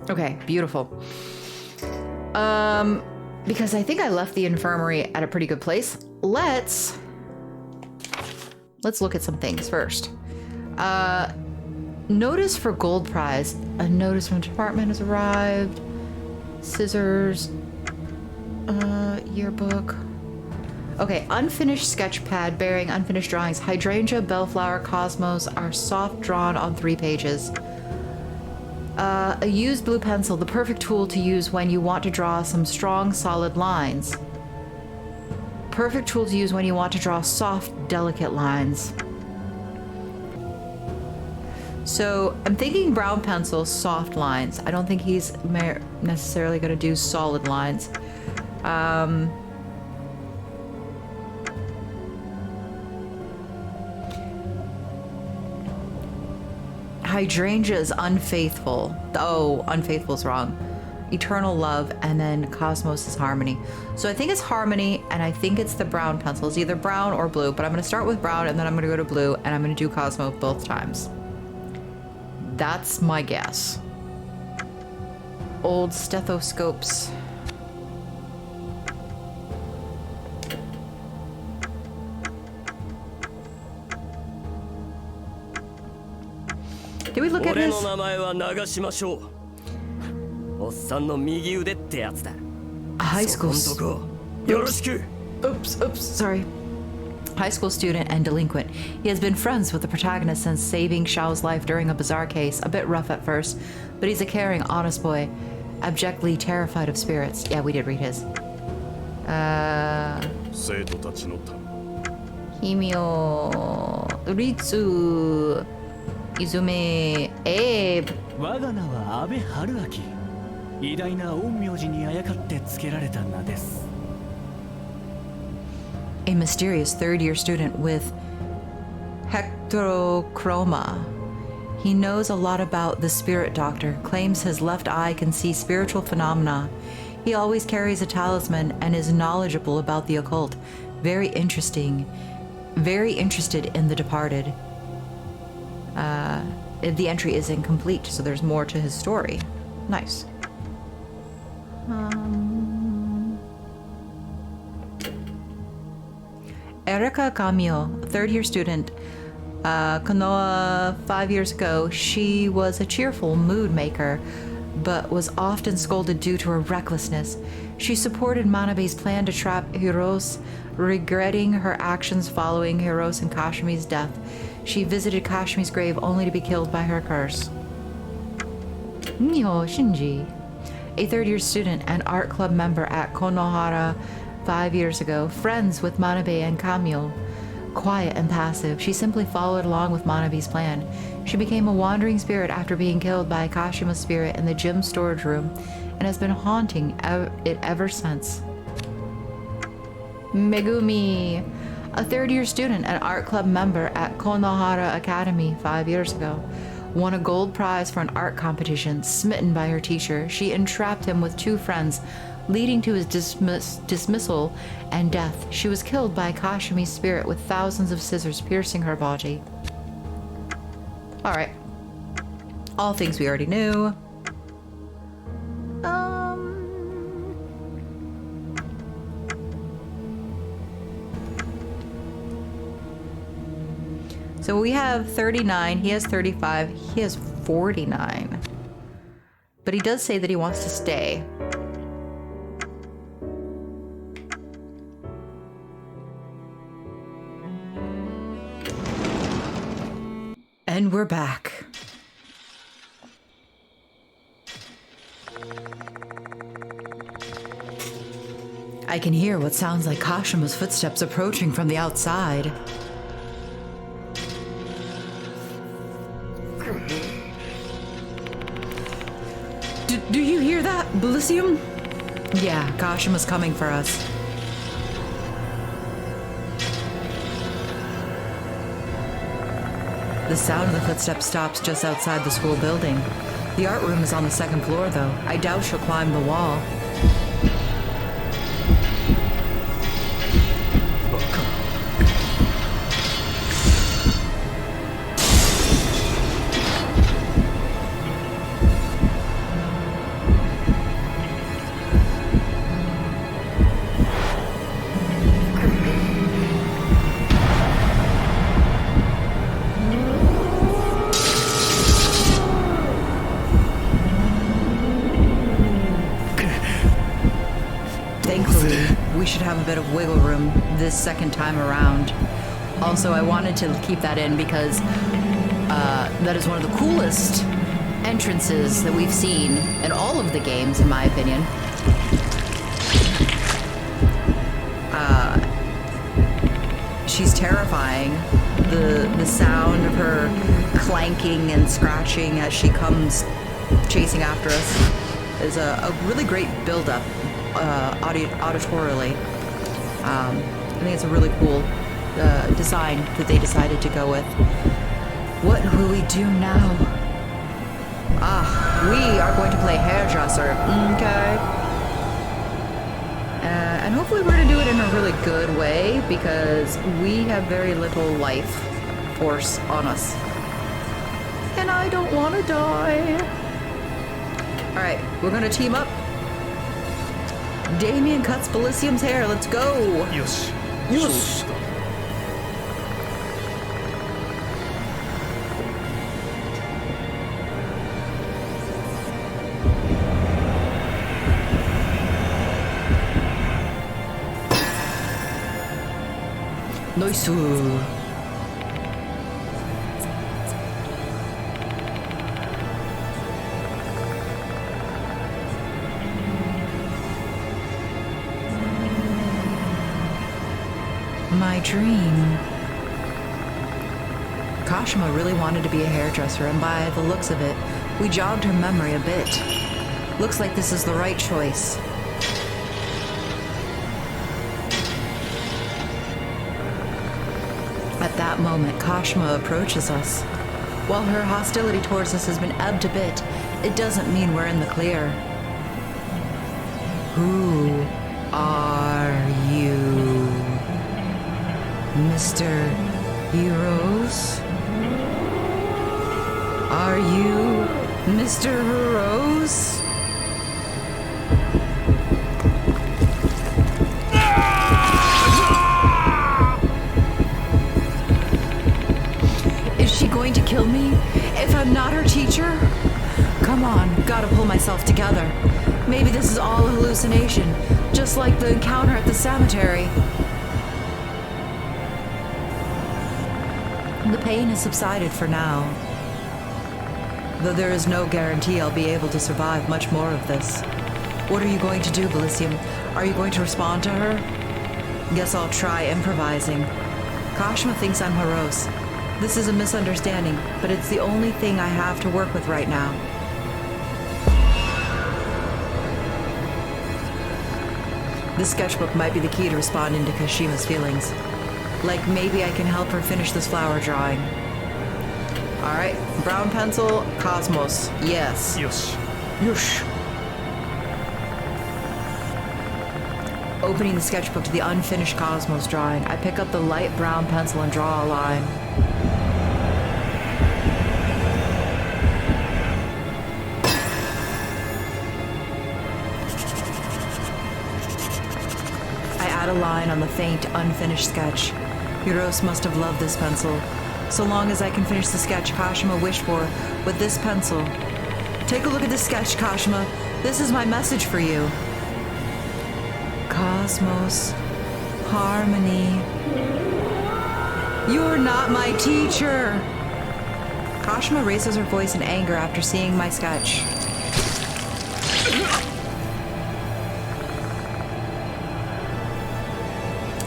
Okay, beautiful. Because I think I left the infirmary at a pretty good place. Let's look at some things first. Notice for gold prize. A notice from the department has arrived. Scissors. Yearbook. Okay, unfinished sketch pad bearing unfinished drawings. Hydrangea, bellflower, cosmos are soft drawn on 3 pages. A used blue pencil, the perfect tool to use when you want to draw some strong, solid lines. Perfect tool to use when you want to draw soft, delicate lines. So I'm thinking brown pencil, soft lines. I don't think he's necessarily going to do solid lines. Hydrangea is unfaithful. Oh, unfaithful is wrong. Eternal love, and then Cosmos is harmony. So I think it's harmony, and I think it's the brown pencil. It's either brown or blue, but I'm going to start with brown, and then I'm going to go to blue, and I'm going to do Cosmos both times. That's my guess. Old stethoscopes. Did we look at his? A high school. Oops, sorry. High school student and delinquent. He has been friends with the protagonist since saving Xiao's life during a bizarre case. A bit rough at first, but he's a caring, honest boy. Abjectly terrified of spirits. Yeah, we did read his. Himio, Ritsu, Izume, Abe. 我が名は阿部春明。偉大な陰陽師にあやかってつけられた名です。A mysterious third-year student with heterochroma. He knows a lot about the spirit doctor, claims his left eye can see spiritual phenomena. He always carries a talisman and is knowledgeable about the occult. Very interesting. Very interested in the departed. The entry is incomplete, so there's more to his story. Nice. Erika Kamio, third-year student. Konoha 5 years ago, she was a cheerful mood maker, but was often scolded due to her recklessness. She supported Manabe's plan to trap Hiros, regretting her actions following Hiros and Kashimi's death. She visited Kashimi's grave only to be killed by her curse. Miho Shinji, a third-year student and art club member at Konohara 5 years ago, friends with Manabe and Kamio. Quiet and passive, she simply followed along with Manabe's plan. She became a wandering spirit after being killed by Kashima's spirit in the gym storage room and has been haunting it ever since. Megumi, a third-year student and art club member at Konohara Academy 5 years ago, won a gold prize for an art competition. Smitten by her teacher, she entrapped him with 2 friends, leading to his dismissal and death. She was killed by Kashimi's spirit with thousands of scissors piercing her body. Alright. All things we already knew. So we have 39, he has 35, he has 49. But he does say that he wants to stay. And we're back. I can hear what sounds like Kashima's footsteps approaching from the outside. Do you hear that, Bilicium? Yeah, Kashima's coming for us. The sound of the footsteps stops just outside the school building. The art room is on the 2nd floor, though. I doubt she'll climb the wall. We should have a bit of wiggle room this second time around. Also, I wanted to keep that in because that is one of the coolest entrances that we've seen in all of the games, in my opinion. She's terrifying. The sound of her clanking and scratching as she comes chasing after us is a really great build-up. Auditorially. I think it's a really cool design that they decided to go with. What will we do now? We are going to play hairdresser. Okay. And hopefully we're going to do it in a really good way because we have very little life force on us. And I don't want to die. Alright, we're going to team up. Damien cuts Bilicium's hair. Let's go. Yosh. Yes. Nice. My dream. Kashima really wanted to be a hairdresser, and by the looks of it, we jogged her memory a bit. Looks like this is the right choice. At that moment, Kashima approaches us. While her hostility towards us has been ebbed a bit, it doesn't mean we're in the clear. Who are you? Mr. Heroes? Are you Mr. Heroes? Is she going to kill me if I'm not her teacher? Come on, gotta pull myself together. Maybe this is all a hallucination, just like the encounter at the cemetery. The pain has subsided for now, though there is no guarantee I'll be able to survive much more of this. What are you going to do, Bilicium? Are you going to respond to her? Guess I'll try improvising. Kashima thinks I'm Heroes. This is a misunderstanding, but it's the only thing I have to work with right now. This sketchbook might be the key to responding to Kashima's feelings. Like, maybe I can help her finish this flower drawing. Alright, brown pencil, Cosmos. Yes. Yosh. Yosh. Opening the sketchbook to the unfinished Cosmos drawing, I pick up the light brown pencil and draw a line. I add a line on the faint, unfinished sketch. Heroes must have loved this pencil. So long as I can finish the sketch Kashima wished for with this pencil. Take a look at this sketch, Kashima. This is my message for you. Cosmos, harmony. You're not my teacher. Kashima raises her voice in anger after seeing my sketch.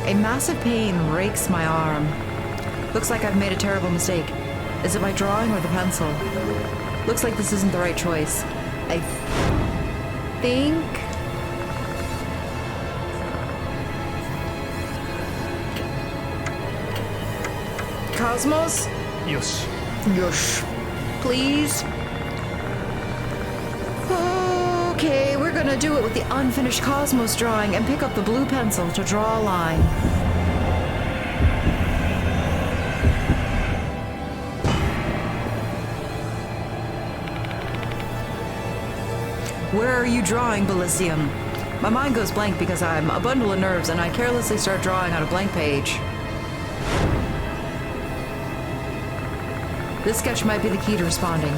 A massive pain rakes my arm. Looks like I've made a terrible mistake. Is it my drawing or the pencil? Looks like this isn't the right choice. I think... Cosmos? Yosh. Yosh. Please? Okay, we're gonna do it with the unfinished Cosmos drawing and pick up the blue pencil to draw a line. Where are you drawing, Bilicium? My mind goes blank because I'm a bundle of nerves and I carelessly start drawing on a blank page. This sketch might be the key to responding.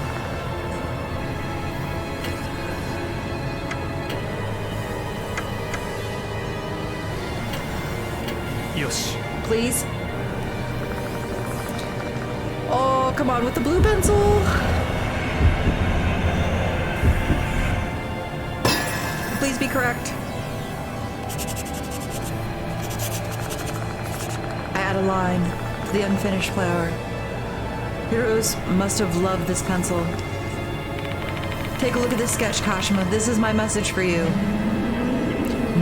Yosh. Please? Oh, come on, with the blue pencil. Please be correct. I add a line to the unfinished flower. Heroes must have loved this pencil. Take a look at this sketch, Kashima. This is my message for you.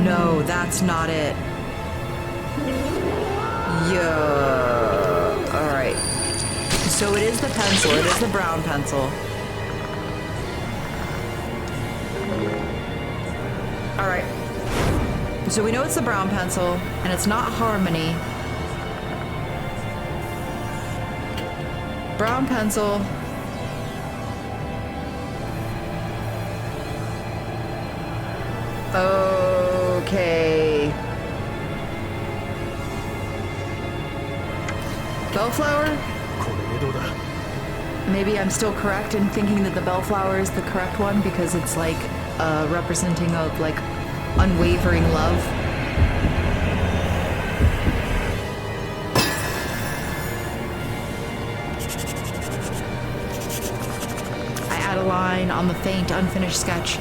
No, that's not it. Yeah. Alright. So it is the pencil. It is the brown pencil. Alright. So we know it's the brown pencil, and it's not harmony. Brown pencil. Okay. Bellflower? Maybe I'm still correct in thinking that the bellflower is the correct one because it's like representing of like unwavering love. I add a line on the faint, unfinished sketch.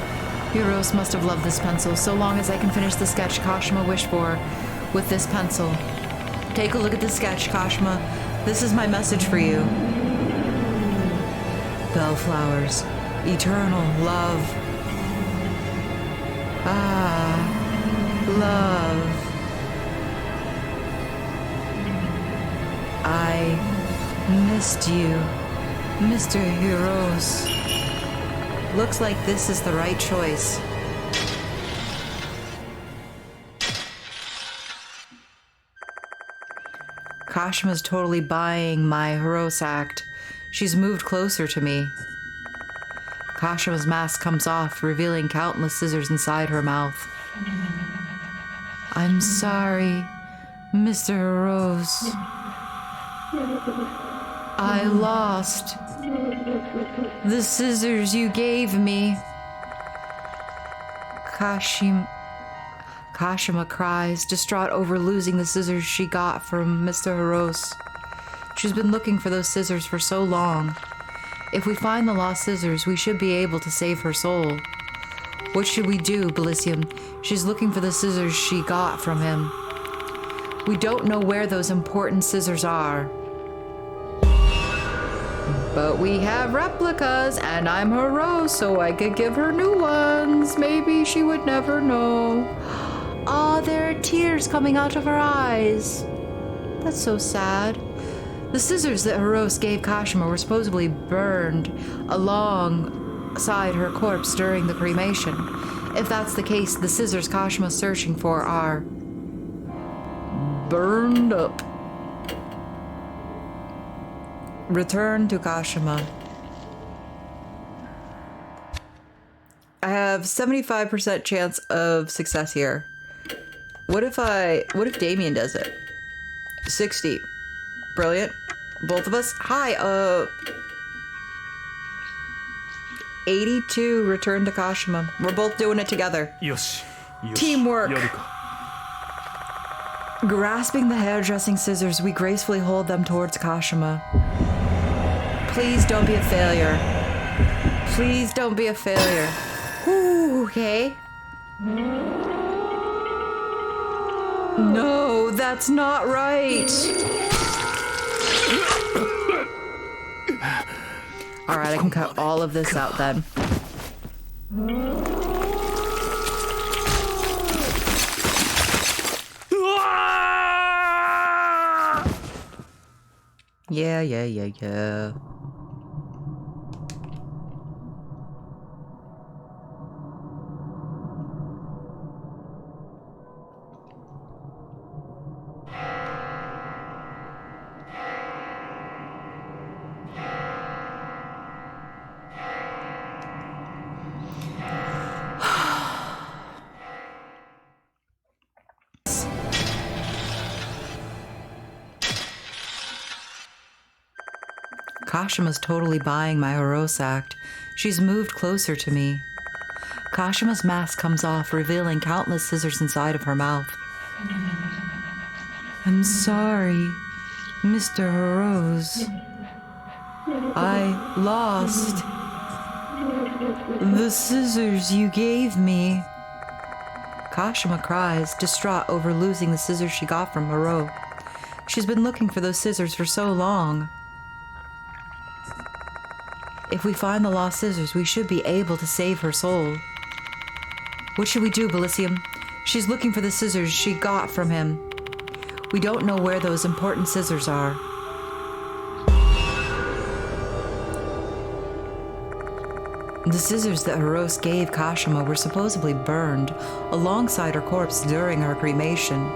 Heroes must have loved this pencil so long as I can finish the sketch Kashima wished for with this pencil. Take a look at the sketch, Kashima. This is my message for you. Bellflowers, eternal love. Ah, love. I missed you, Mr. Heroes. Looks like this is the right choice. Kashima's totally buying my Heroes act. She's moved closer to me. Kashima's mask comes off, revealing countless scissors inside her mouth. I'm sorry, Mr. Heroes. I lost the scissors you gave me. Kashima cries, distraught over losing the scissors she got from Mr. Heroes. She's been looking for those scissors for so long. If we find the lost scissors, we should be able to save her soul. What should we do, Bilicium? She's looking for the scissors she got from him. We don't know where those important scissors are. But we have replicas, and I'm her Rose, so I could give her new ones. Maybe she would never know. Ah, there are tears coming out of her eyes. That's so sad. The scissors that Heroes gave Kashima were supposedly burned alongside her corpse during the cremation. If that's the case, the scissors Kashima's searching for are burned up. Return to Kashima. I have 75% chance of success here. What if Damien does it? 60. Brilliant. Both of us. Hi, 82. Return to Kashima. We're both doing it together. Teamwork. Grasping the hairdressing scissors, we gracefully hold them towards Kashima. Please don't be a failure. Please don't be a failure. Ooh, okay. No, that's not right. Alright, I can cut all of this out then. Yeah. Kashima's totally buying my Heroes act. She's moved closer to me. Kashima's mask comes off, revealing countless scissors inside of her mouth. I'm sorry, Mr. Heroes. I lost the scissors you gave me. Kashima cries, distraught over losing the scissors she got from Hero. She's been looking for those scissors for so long. If we find the lost scissors, we should be able to save her soul. What should we do, Bilicium? She's looking for the scissors she got from him. We don't know where those important scissors are. The scissors that Heroes gave Kashima were supposedly burned alongside her corpse during her cremation.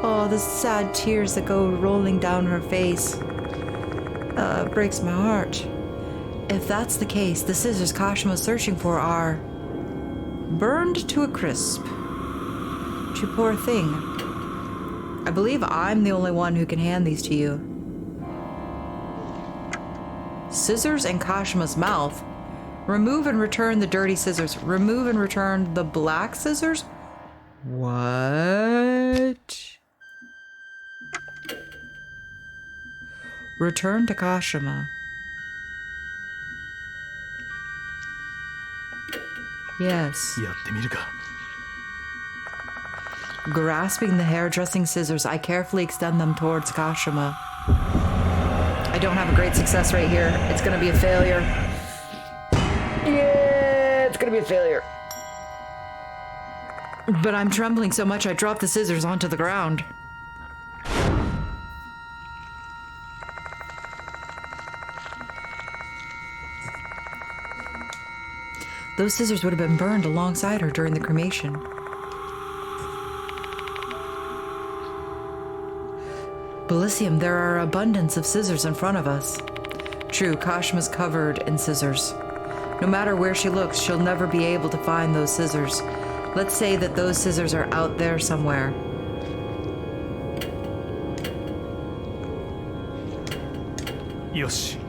Oh, the sad tears that go rolling down her face. It breaks my heart. If that's the case, the scissors Kashima's searching for are burned to a crisp. You poor thing. I believe I'm the only one who can hand these to you. Scissors in Kashima's mouth. Remove and return the dirty scissors. Remove and return the black scissors? What? Return to Kashima. Yes. Grasping the hairdressing scissors, I carefully extend them towards Kashima. I don't have a great success rate here. It's gonna be a failure. Yeah, it's gonna be a failure. But I'm trembling so much I dropped the scissors onto the ground. Those scissors would have been burned alongside her during the cremation. Bilicium, there are abundance of scissors in front of us. True, Kashima's covered in scissors. No matter where she looks, she'll never be able to find those scissors. Let's say that those scissors are out there somewhere. Yoshi.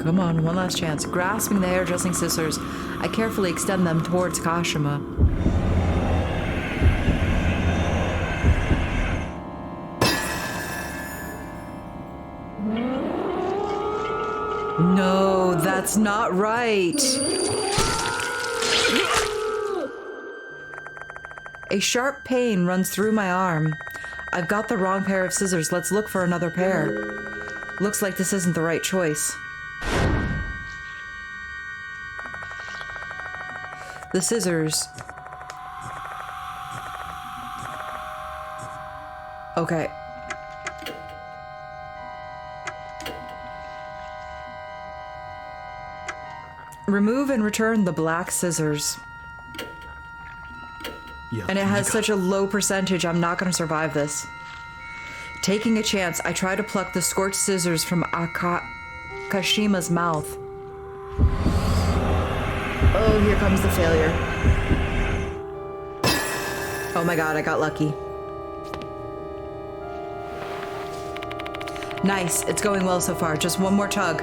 Come on, one last chance. Grasping the hairdressing scissors, I carefully extend them towards Kashima. No, that's not right. A sharp pain runs through my arm. I've got the wrong pair of scissors. Let's look for another pair. Looks like this isn't the right choice. The scissors. Okay. Remove and return the black scissors. And it has such a low percentage, I'm not going to survive this. Taking a chance, I try to pluck the scorched scissors from Kashima's mouth. Oh, here comes the failure. Oh my god, I got lucky. Nice, it's going well so far. Just one more tug.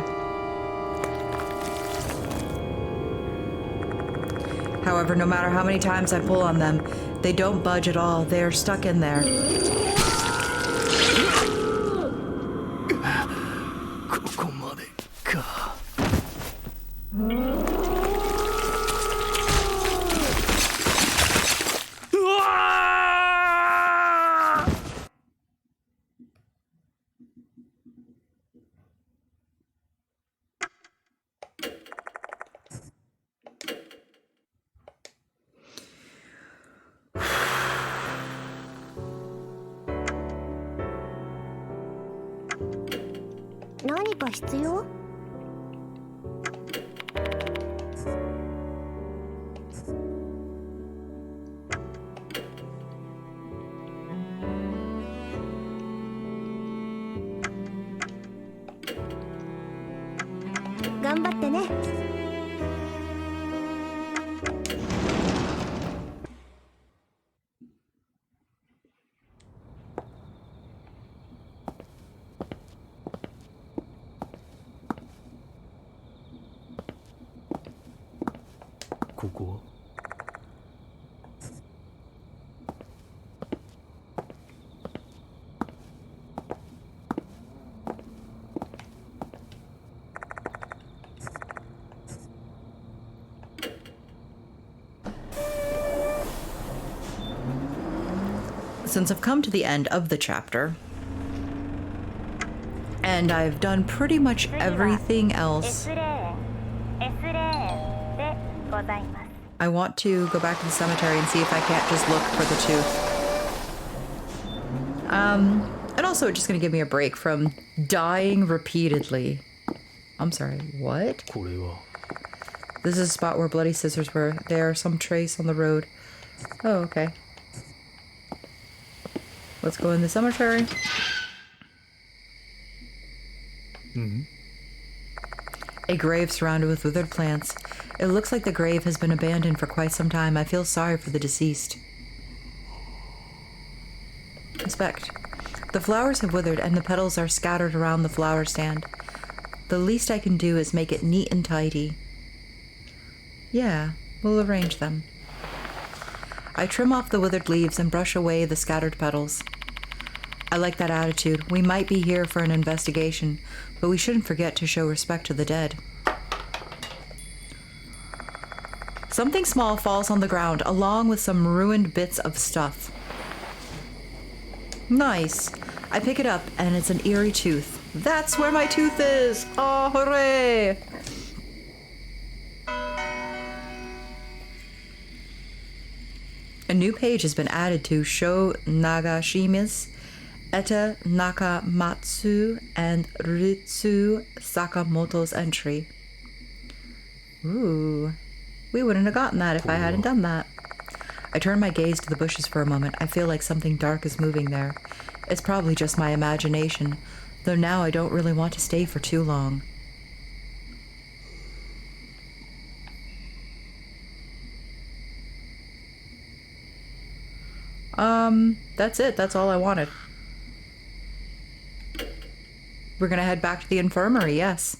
However, no matter how many times I pull on them, they don't budge at all. They are stuck in there. Since I've come to the end of the chapter, and I've done pretty much everything else, I want to go back to the cemetery and see if I can't just look for the tooth. And also it's just gonna give me a break from dying repeatedly. I'm sorry, what? This is a spot where bloody scissors were. There are some trace on the road. Oh, okay. Let's go in the cemetery. A grave surrounded with withered plants. It looks like the grave has been abandoned for quite some time. I feel sorry for the deceased. Inspect. The flowers have withered and the petals are scattered around the flower stand. The least I can do is make it neat and tidy. Yeah, we'll arrange them. I trim off the withered leaves and brush away the scattered petals. I like that attitude. We might be here for an investigation, but we shouldn't forget to show respect to the dead. Something small falls on the ground, along with some ruined bits of stuff. Nice. I pick it up, and it's an eerie tooth. That's where my tooth is! Oh, hooray! A new page has been added to Sho Nagashima's Eta Nakamatsu and Ritsu Sakamoto's entry. Ooh. We wouldn't have gotten that if I hadn't done that. I turn my gaze to the bushes for a moment. I feel like something dark is moving there. It's probably just my imagination, though now I don't really want to stay for too long. That's it. That's all I wanted. We're gonna head back to the infirmary, yes.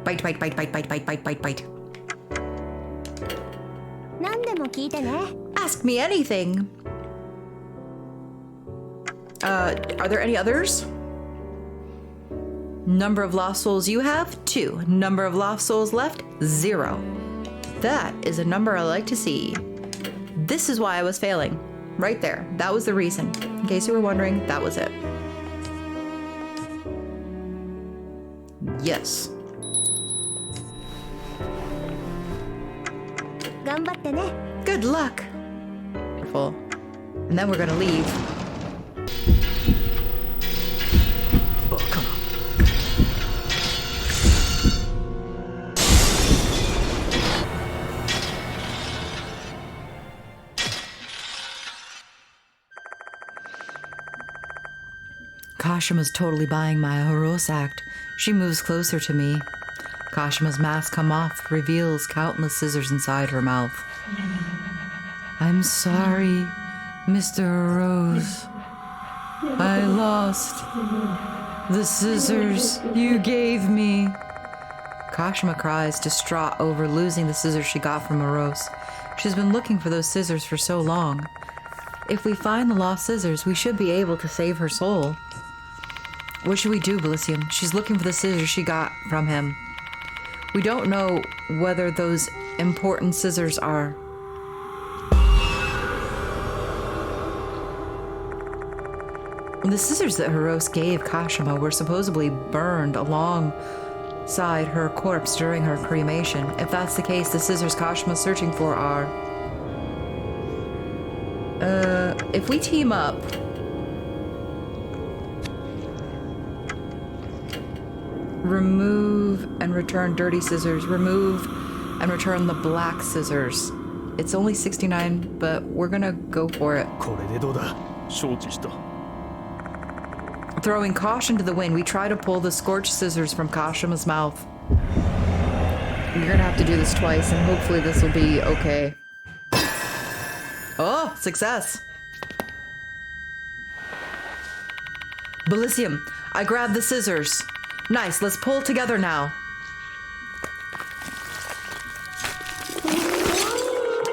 Bite, bite, bite, bite, bite, bite, bite, bite, bite. 何でも聞いてね。 Ask me anything. Are there any others? Number of lost souls you have? 2. Number of lost souls left? 0. That is a number I like to see. This is why I was failing. Right there. That was the reason. In case you were wondering, that was it. Yes. 頑張ってね。 Good luck. Wonderful. And then we're gonna leave. バカな。 Kashima's totally buying my Horos act. She moves closer to me. Kashima's mask come off, reveals countless scissors inside her mouth. I'm sorry, Mr. Rose. I lost the scissors you gave me. Kashima cries, distraught over losing the scissors she got from Rose. She's been looking for those scissors for so long. If we find the lost scissors, we should be able to save her soul. What should we do, Bilicium? She's looking for the scissors she got from him. We don't know whether those important scissors are. The scissors that Horos gave Kashima were supposedly burned alongside her corpse during her cremation. If that's the case, the scissors Kashima's searching for are... if we team up... Remove and return dirty scissors. Remove and return the black scissors. It's only 69, but we're gonna go for it. これでどうだ。承知した。 Throwing caution to the wind, we try to pull the scorched scissors from Kashima's mouth. You're gonna have to do this twice, and hopefully this will be okay. Oh, success! Bilicium, I grabbed the scissors. Nice, let's pull together now.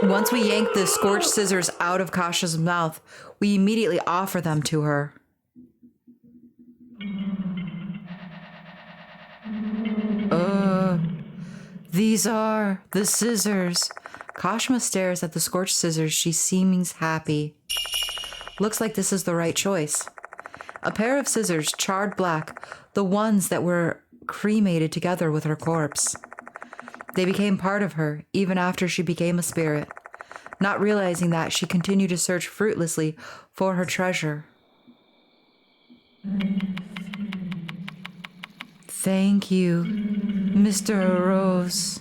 Once we yank the scorched scissors out of Kashima's mouth, we immediately offer them to her. These are the scissors. Kashima stares at the scorched scissors. She seems happy. Looks like this is the right choice. A pair of scissors, charred black, the ones that were cremated together with her corpse. They became part of her, even after she became a spirit. Not realizing that, she continued to search fruitlessly for her treasure. Thank you, Mr. Rose.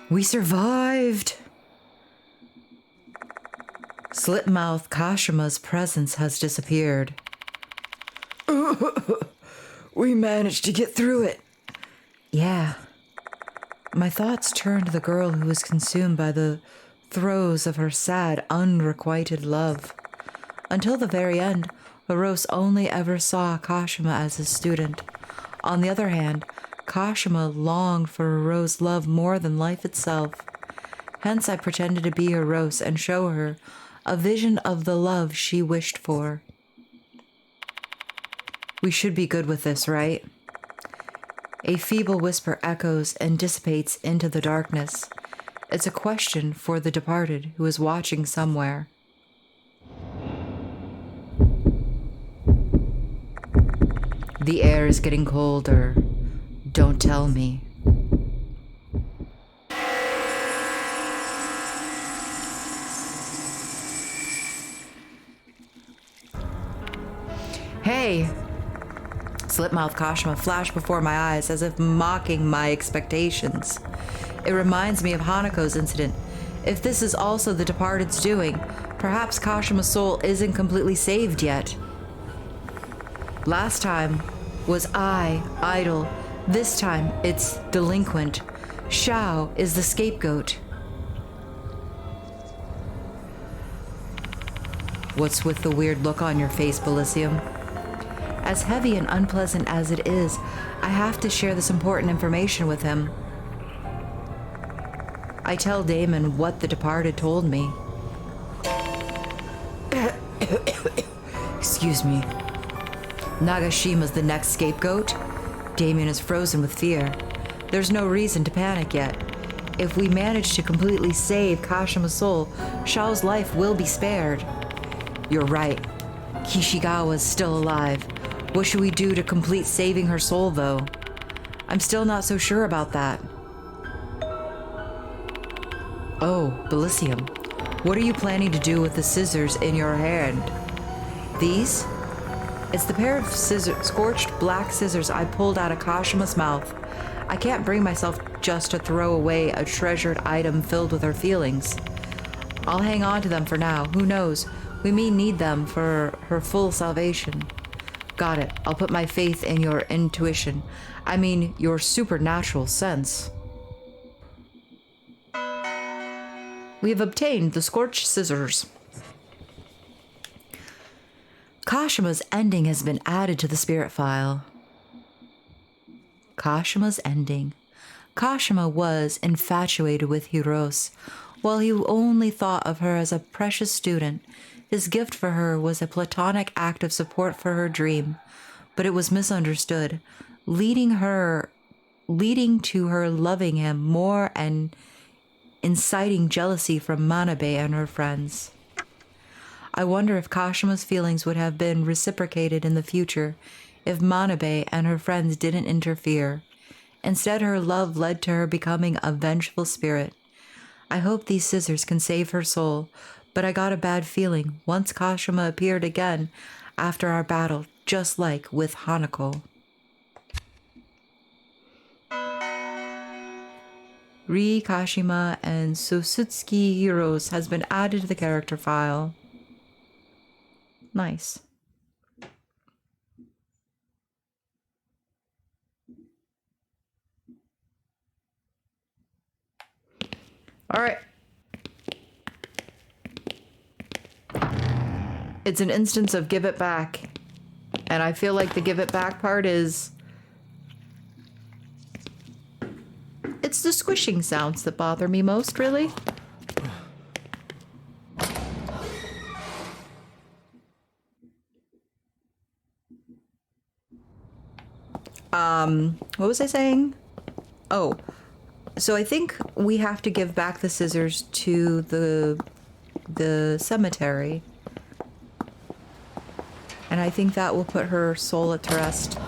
We survived! Slit-Mouthed Kashima's presence has disappeared. We managed to get through it. Yeah. My thoughts turn to the girl who was consumed by the throes of her sad, unrequited love. Until the very end, Rose only ever saw Kashima as his student. On the other hand, Kashima longed for Rose's love more than life itself. Hence I pretended to be Rose and show her a vision of the love she wished for. We should be good with this, right? A feeble whisper echoes and dissipates into the darkness. It's a question for the departed who is watching somewhere. The air is getting colder. Don't tell me. Hey! Slit-Mouthed Kashima flashed before my eyes as if mocking my expectations. It reminds me of Hanako's incident. If this is also the departed's doing, perhaps Kashima's soul isn't completely saved yet. Last time was I, idle. This time it's delinquent. Shao is the scapegoat. What's with the weird look on your face, Bilicium? As heavy and unpleasant as it is, I have to share this important information with him. I tell Damon what the departed told me. Excuse me. Nagashima's the next scapegoat? Damien is frozen with fear. There's no reason to panic yet. If we manage to completely save Kashima's soul, Shao's life will be spared. You're right. Kishigawa's still alive. What should we do to complete saving her soul, though? I'm still not so sure about that. Oh, Bilicium. What are you planning to do with the scissors in your hand? These? It's the pair of scorched black scissors I pulled out of Kashima's mouth. I can't bring myself just to throw away a treasured item filled with her feelings. I'll hang on to them for now. Who knows? We may need them for her full salvation. Got it. I'll put my faith in your intuition. I mean, your supernatural sense. We have obtained the scorched scissors. Kashima's ending has been added to the spirit file. Kashima's ending. Kashima was infatuated with Hirose. While he only thought of her as a precious student, his gift for her was a platonic act of support for her dream, but it was misunderstood, leading to her loving him more and inciting jealousy from Manabe and her friends. I wonder if Kashima's feelings would have been reciprocated in the future if Manabe and her friends didn't interfere. Instead, her love led to her becoming a vengeful spirit. I hope these scissors can save her soul, but I got a bad feeling once Kashima appeared again after our battle, just like with Hanako. Ri, Kashima, and Sosutsuki Heroes has been added to the character file. Nice. All right. It's an instance of give it back. And I feel like the give it back part is... it's the squishing sounds that bother me most, really. What was I saying? Oh, so I think we have to give back the scissors to the cemetery. And I think that will put her soul at rest.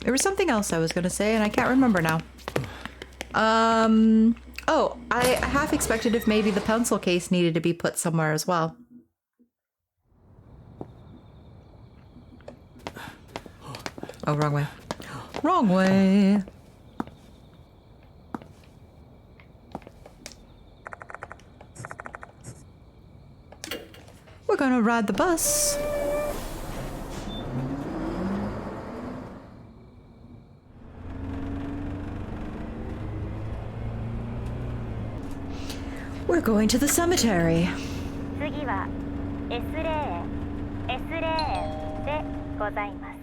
There was something else I was going to say, and I can't remember now. Oh, I half expected if maybe the pencil case needed to be put somewhere as well. Oh, wrong way. Wrong way. We're gonna ride the bus. We're going to the cemetery. 次は S レーン S レーンでございます。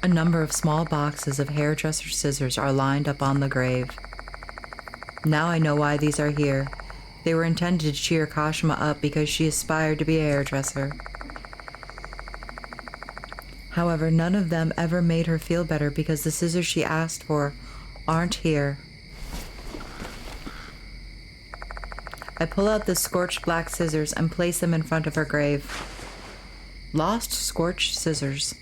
A number of small boxes of hairdresser scissors are lined up on the grave. Now I know why these are here. They were intended to cheer Kashima up because she aspired to be a hairdresser. However, none of them ever made her feel better because the scissors she asked for aren't here. I pull out the scorched black scissors and place them in front of her grave. Lost scorched scissors.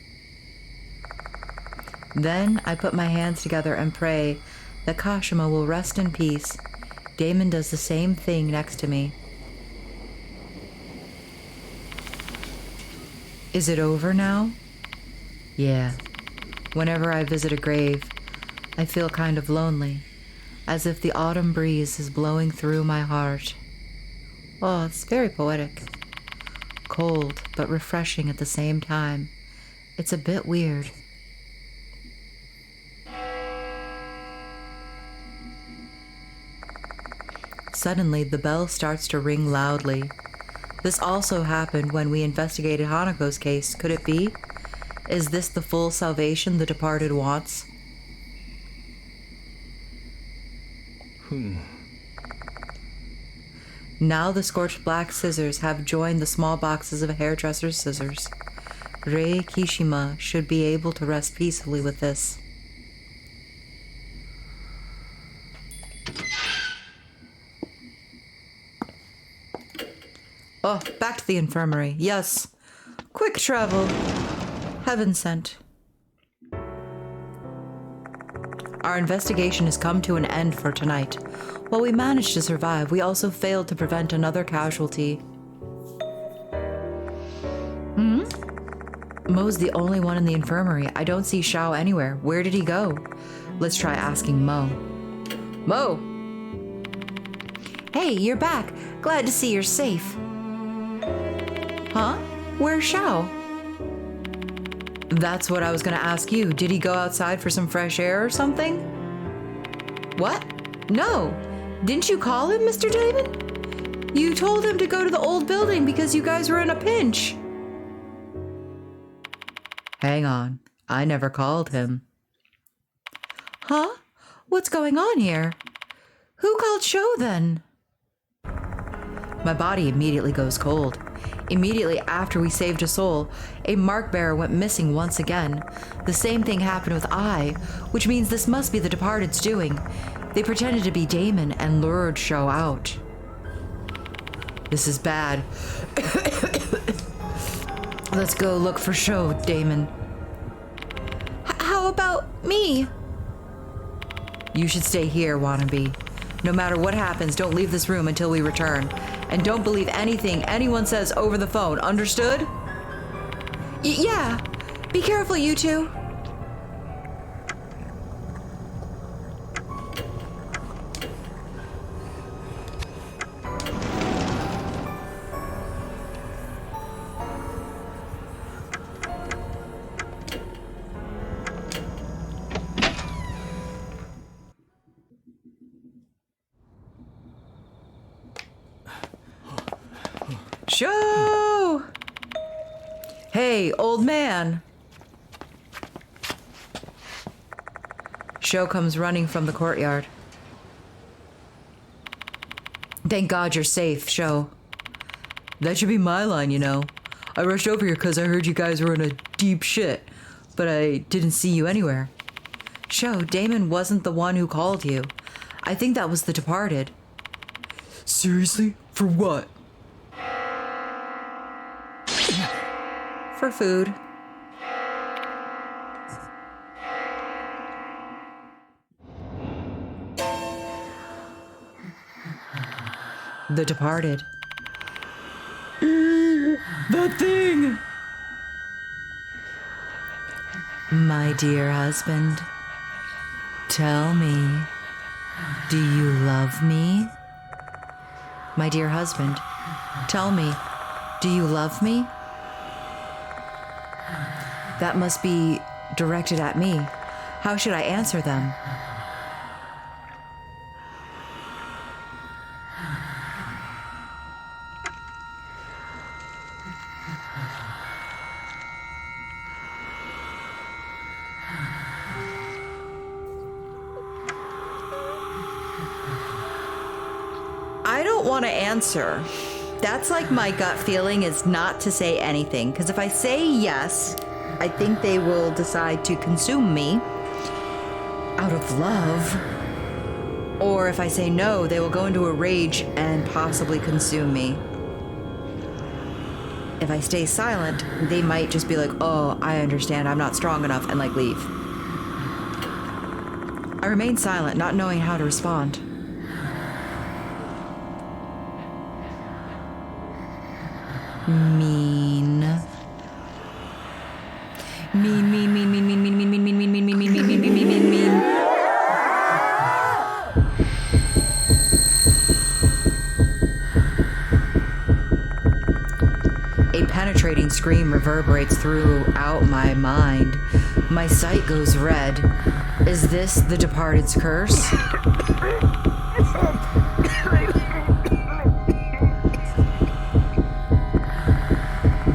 Then I put my hands together and pray that Kashima will rest in peace. Damon does the same thing next to me. Is it over now? Yeah. Whenever I visit a grave, I feel kind of lonely, as if the autumn breeze is blowing through my heart. Oh, it's very poetic. Cold, but refreshing at the same time. It's a bit weird. Suddenly, the bell starts to ring loudly. This also happened when we investigated Hanako's case. Could it be? Is this the full salvation the departed wants? Now the scorched black scissors have joined the small boxes of hairdresser's scissors. Rei Kashima should be able to rest peacefully with this. Oh, back to the infirmary. Yes. Quick travel. Heaven sent. Our investigation has come to an end for tonight. While we managed to survive, we also failed to prevent another casualty. Mo's the only one in the infirmary. I don't see Xiao anywhere. Where did he go? Let's try asking Mo. Mo! Hey, you're back. Glad to see you're safe. Huh? Where's Xiao? That's what I was gonna ask you. Did he go outside for some fresh air or something? What? No. Didn't you call him, Mr. Damon? You told him to go to the old building because you guys were in a pinch. Hang on. I never called him. Huh? What's going on here? Who called Sho then? My body immediately goes cold. Immediately after we saved a soul, a mark bearer went missing once again. The same thing happened with I, which means this must be the departed's doing. They pretended to be Damon and lured Sho out. This is bad. Let's go look for Sho, Damon. How about me? You should stay here, wannabe. No matter what happens, don't leave this room until we return. And don't believe anything anyone says over the phone, understood? Yeah. Be careful, you two. Sho! Hey, old man. Sho comes running from the courtyard. Thank God you're safe, Sho. That should be my line, you know. I rushed over here because I heard you guys were in a deep shit, but I didn't see you anywhere. Sho, Damon wasn't the one who called you. I think that was the departed. Seriously? For what? For food. The departed. That thing! My dear husband, tell me, do you love me? My dear husband, tell me, do you love me? That must be directed at me. How should I answer them? I don't want to answer. That's like my gut feeling is not to say anything, because if I say yes, I think they will decide to consume me out of love. Or if I say no, they will go into a rage and possibly consume me. If I stay silent, they might just be like, oh, I understand, I'm not strong enough, and like leave. I remain silent, not knowing how to respond. Mean. Mean, mean, mean, mean, mean, mean, mean, mean, mean, mean, mean, mean, mean, mean, mean, mean, mean, mean. A penetrating scream reverberates throughout my mind. My sight goes red. Is this the departed's curse?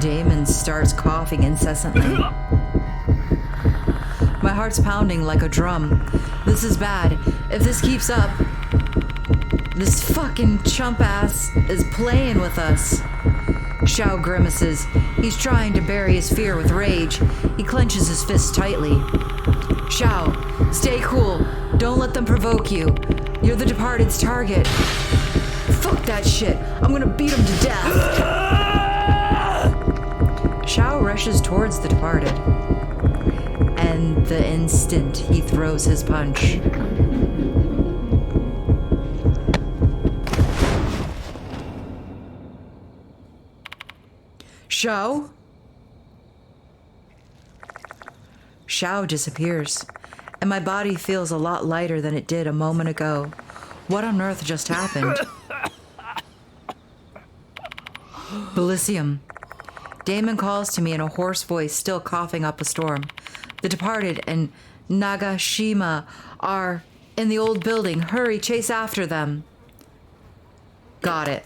Damon starts coughing incessantly. My heart's pounding like a drum. This is bad. If this keeps up, this fucking chump ass is playing with us. Shao grimaces. He's trying to bury his fear with rage. He clenches his fists tightly. Shao, stay cool. Don't let them provoke you. You're the departed's target. Fuck that shit. I'm gonna beat him to death. Shao rushes towards the departed. And the instant he throws his punch. Shao? Shao disappears, and my body feels a lot lighter than it did a moment ago. What on earth just happened? Bilicium. Damon calls to me in a hoarse voice, still coughing up a storm. The departed and Nagashima are in the old building. Hurry, chase after them. Got it.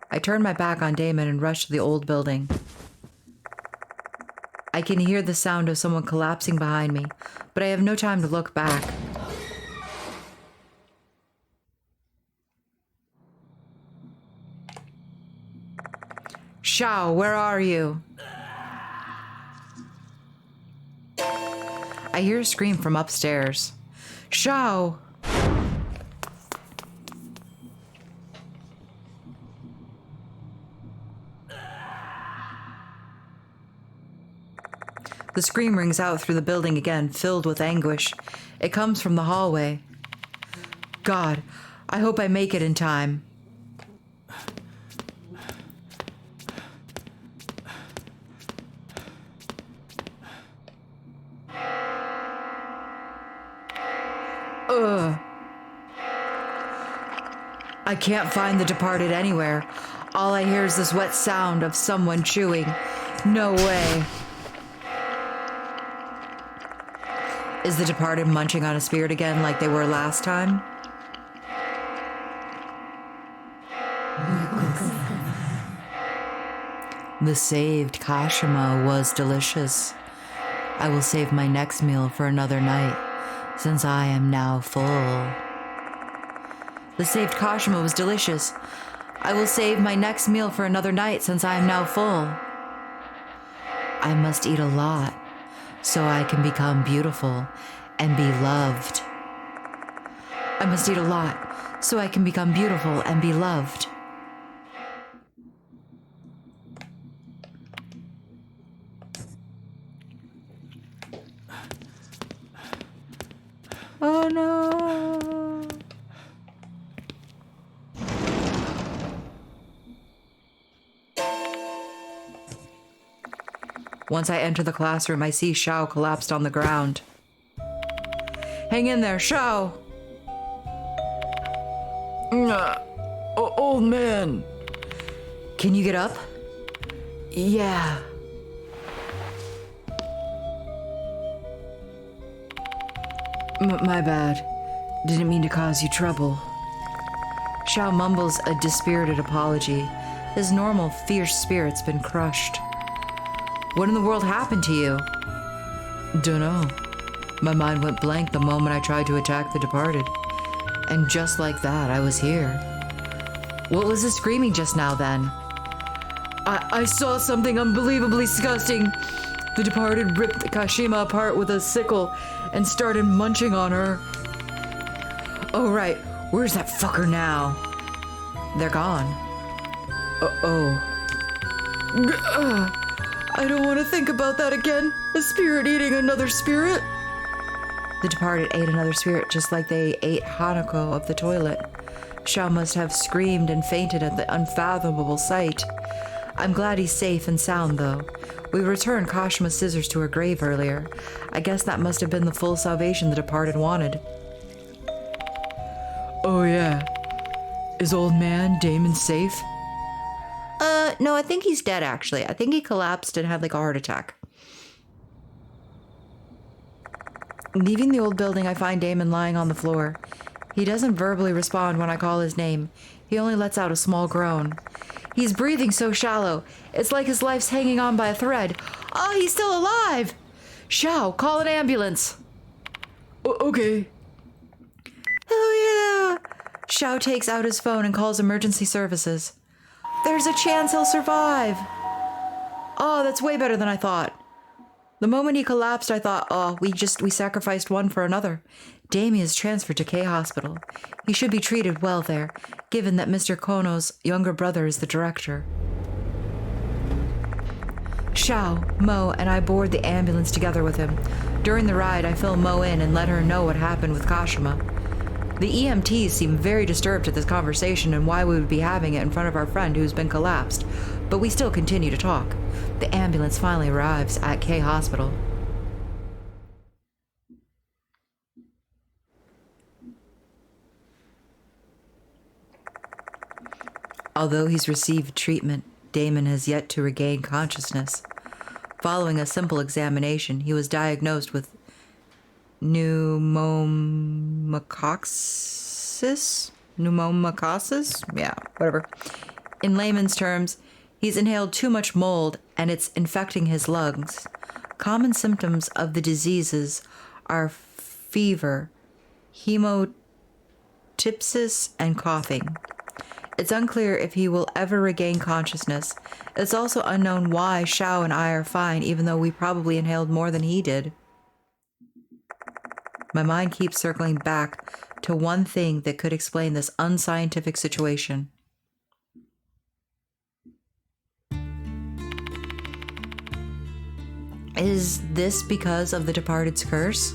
I turn my back on Damon and rush to the old building. I can hear the sound of someone collapsing behind me, but I have no time to look back. Shao, where are you? I hear a scream from upstairs. Shao! The scream rings out through the building again, filled with anguish. It comes from the hallway. God, I hope I make it in time. Ugh. I can't find the departed anywhere. All I hear is this wet sound of someone chewing. No way. Is the departed munching on a spirit again like they were last time? The saved Kashima was delicious. I will save my next meal for another night, since I am now full. The saved Kashima was delicious. I will save my next meal for another night, since I am now full. I must eat a lot, so I can become beautiful and be loved. I must eat a lot, so I can become beautiful and be loved. Oh no! Once I enter the classroom, I see Shao collapsed on the ground. Hang in there, Shao! Old man! Can you get up? Yeah. My bad. Didn't mean to cause you trouble. Shao mumbles a dispirited apology. His normal, fierce spirit's been crushed. What in the world happened to you? Dunno. My mind went blank the moment I tried to attack the departed. And just like that, I was here. What was the screaming just now then? I saw something unbelievably disgusting. The departed ripped Kashima apart with a sickle and started munching on her. Oh, right. Where's that fucker now? They're gone. Uh-oh. I don't want to think about that again. A spirit eating another spirit. The departed ate another spirit just like they ate Hanako of the toilet. Shao must have screamed and fainted at the unfathomable sight. I'm glad he's safe and sound, though. We returned Kashima's scissors to her grave earlier. I guess that must have been the full salvation the departed wanted. Oh yeah. Is old man Damon safe? No, I think he's dead, actually. I think he collapsed and had like a heart attack. Leaving the old building, I find Damon lying on the floor. He doesn't verbally respond when I call his name. He only lets out a small groan. He's breathing so shallow. It's like his life's hanging on by a thread. Oh, he's still alive! Shao, call an ambulance. Okay. Oh, yeah. Shao takes out his phone and calls emergency services. There's a chance he'll survive. Oh, that's way better than I thought. The moment he collapsed, I thought, oh, we sacrificed one for another. Damien is transferred to K Hospital. He should be treated well there, given that Mr. Kono's younger brother is the director. Shao, Mo, and I board the ambulance together with him. During the ride, I fill Mo in and let her know what happened with Kashima. The EMTs seem very disturbed at this conversation and why we would be having it in front of our friend who's been collapsed, but we still continue to talk. The ambulance finally arrives at K Hospital. Although he's received treatment, Damon has yet to regain consciousness. Following a simple examination, he was diagnosed with pneumococcis? Yeah, whatever. In layman's terms, he's inhaled too much mold and it's infecting his lungs. Common symptoms of the diseases are fever, hemoptysis, and coughing. It's unclear if he will ever regain consciousness. It's also unknown why Shao and I are fine, even though we probably inhaled more than he did. My mind keeps circling back to one thing that could explain this unscientific situation. Is this because of the departed's curse?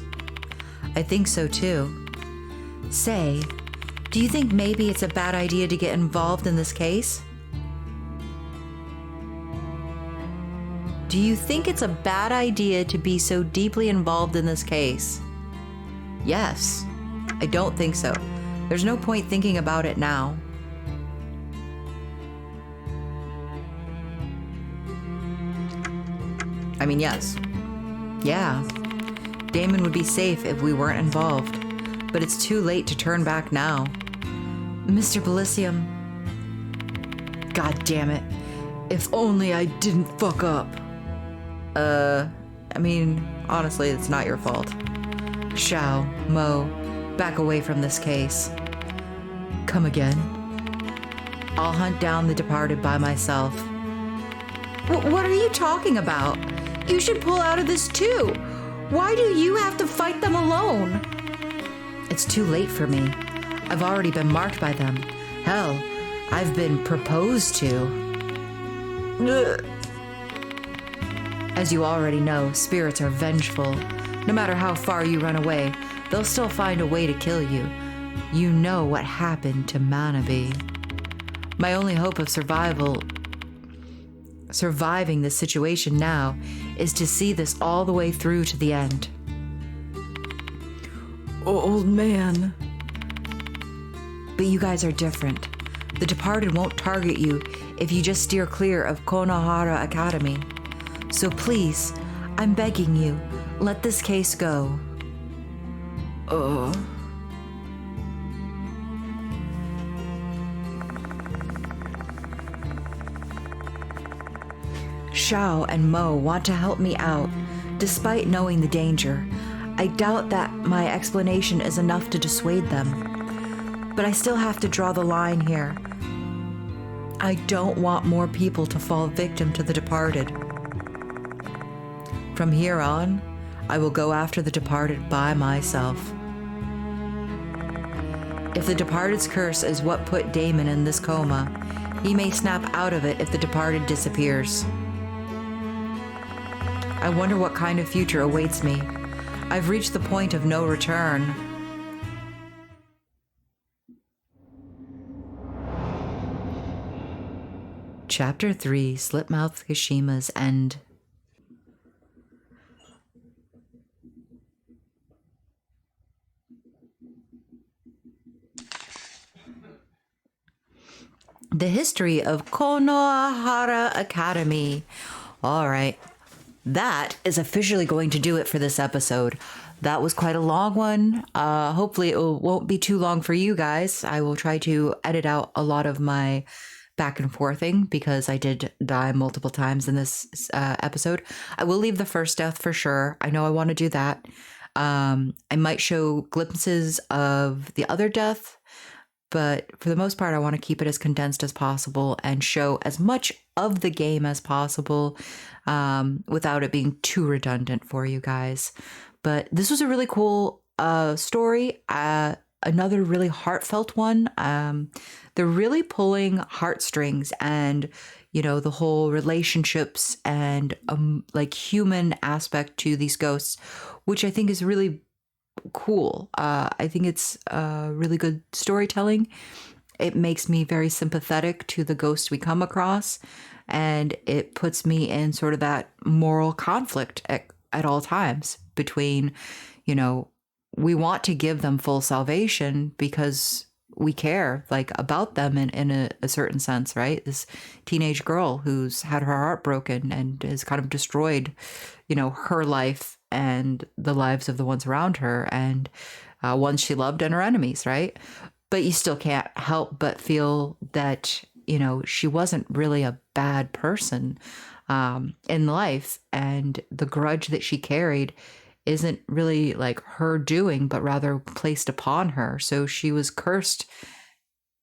I think so too. Say, do you think maybe it's a bad idea to get involved in this case? Do you think it's a bad idea to be so deeply involved in this case? Yes. I don't think so. There's no point thinking about it now. I mean, yes. Yeah. Damon would be safe if we weren't involved. But it's too late to turn back now. Mr. Bilicium. God damn it. If only I didn't fuck up. I mean, honestly, it's not your fault. Shao, Mo, back away from this case. Come again. I'll hunt down the departed by myself. What are you talking about? You should pull out of this too. Why do you have to fight them alone? It's too late for me. I've already been marked by them. Hell, I've been proposed to. Ugh. As you already know, spirits are vengeful. No matter how far you run away, they'll still find a way to kill you. You know what happened to Manabe. My only hope of surviving this situation now is to see this all the way through to the end. Old man. But you guys are different. The departed won't target you if you just steer clear of Konohara Academy. So please, I'm begging you, let this case go. Shao and Mo want to help me out, despite knowing the danger. I doubt that my explanation is enough to dissuade them. But I still have to draw the line here. I don't want more people to fall victim to the departed. From here on, I will go after the departed by myself. If the departed's curse is what put Damon in this coma, he may snap out of it if the departed disappears. I wonder what kind of future awaits me. I've reached the point of no return. Chapter 3, Slit-Mouthed Kashima's End. The history of Konohara Academy. All right, that is officially going to do it for this episode. That was quite a long one. Hopefully it won't be too long for you guys. I will try to edit out a lot of my back and forthing because I did die multiple times in this episode. I will leave the first death for sure. I know I want to do that. I might show glimpses of the other death, but for the most part, I want to keep it as condensed as possible and show as much of the game as possible without it being too redundant for you guys. But this was a really cool story. Another really heartfelt one. They're really pulling heartstrings and, you know, the whole relationships and like human aspect to these ghosts, which I think is really cool. I think it's really good storytelling. It makes me very sympathetic to the ghosts we come across, and it puts me in sort of that moral conflict at all times between, you know, we want to give them full salvation because we care like about them in a certain sense, right? This teenage girl who's had her heart broken and has kind of destroyed, you know, her life and the lives of the ones around her and ones she loved and her enemies, right? But you still can't help but feel that, you know, she wasn't really a bad person in life, and the grudge that she carried isn't really like her doing, but rather placed upon her. So she was cursed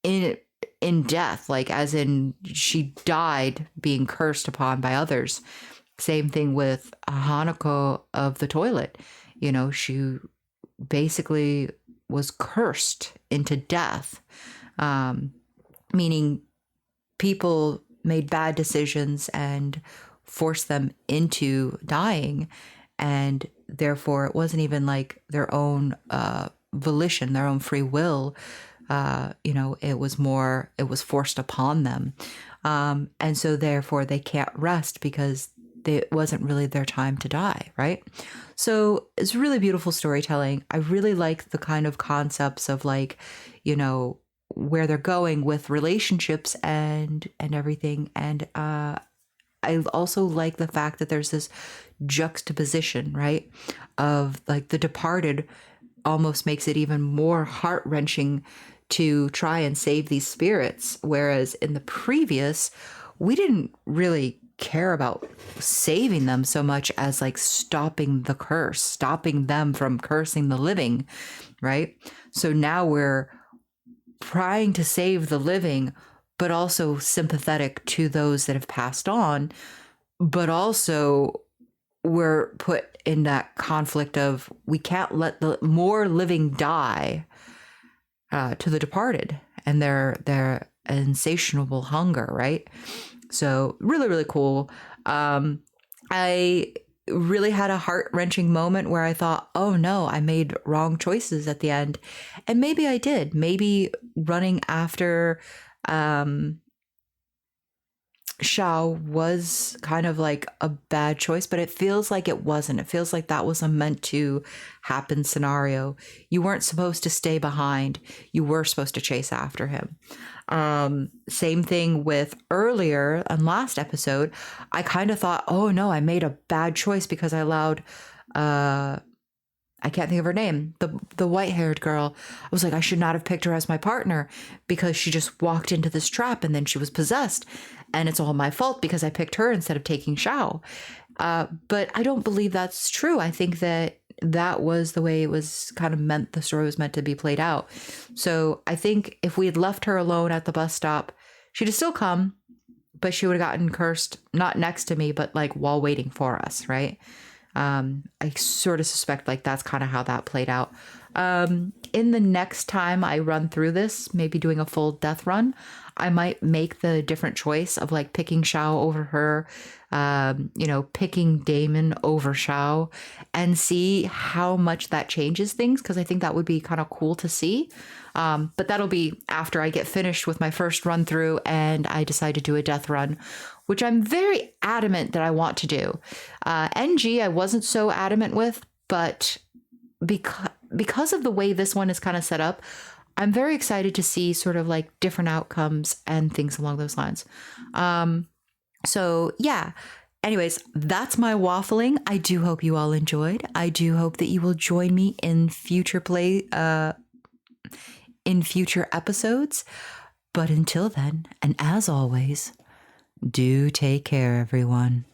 in death, like as in she died being cursed upon by others. Same thing with Hanako of the toilet. You know, she basically was cursed into death, meaning people made bad decisions and forced them into dying. And therefore, it wasn't even like their own volition, their own free will. You know, it was forced upon them. And so therefore, they can't rest because it wasn't really their time to die, right? So it's really beautiful storytelling. I really like the kind of concepts of like, you know, where they're going with relationships and everything. And I also like the fact that there's this juxtaposition, right, of like the departed almost makes it even more heart-wrenching to try and save these spirits, whereas in the previous, we didn't really care about saving them so much as like stopping the curse, stopping them from cursing the living, right? So now we're trying to save the living, but also sympathetic to those that have passed on, but also we're put in that conflict of we can't let the more living die to the departed and their insatiable hunger, right? So really, really cool. I really had a heart-wrenching moment where I thought, oh no, I made wrong choices at the end. And maybe I did. Maybe running after Shao was kind of like a bad choice, but it feels like it wasn't. It feels like that was a meant to happen scenario. You weren't supposed to stay behind. You were supposed to chase after him. Same thing with earlier on last episode. I kind of thought, oh no, I made a bad choice because I allowed, I can't think of her name, the white-haired girl. I was like, I should not have picked her as my partner because she just walked into this trap and then she was possessed. And it's all my fault because I picked her instead of taking Shao. But I don't believe that's true. I think that was the way it was kind of meant, the story was meant to be played out. So I think if we had left her alone at the bus stop, she'd have still come, but she would have gotten cursed, not next to me, but like while waiting for us, right? I sort of suspect like that's kind of how that played out. In the next time I run through this, maybe doing a full death run, I might make the different choice of like picking Shao over her, picking Damon over Shao, and see how much that changes things, because I think that would be kind of cool to see. But that'll be after I get finished with my first run through and I decide to do a death run, which I'm very adamant that I want to do. NG, I wasn't so adamant with, but because of the way this one is kind of set up, I'm very excited to see sort of like different outcomes and things along those lines. So yeah, anyways, that's my waffling. I do hope you all enjoyed. I do hope that you will join me in future episodes. But until then, and as always, do take care, everyone.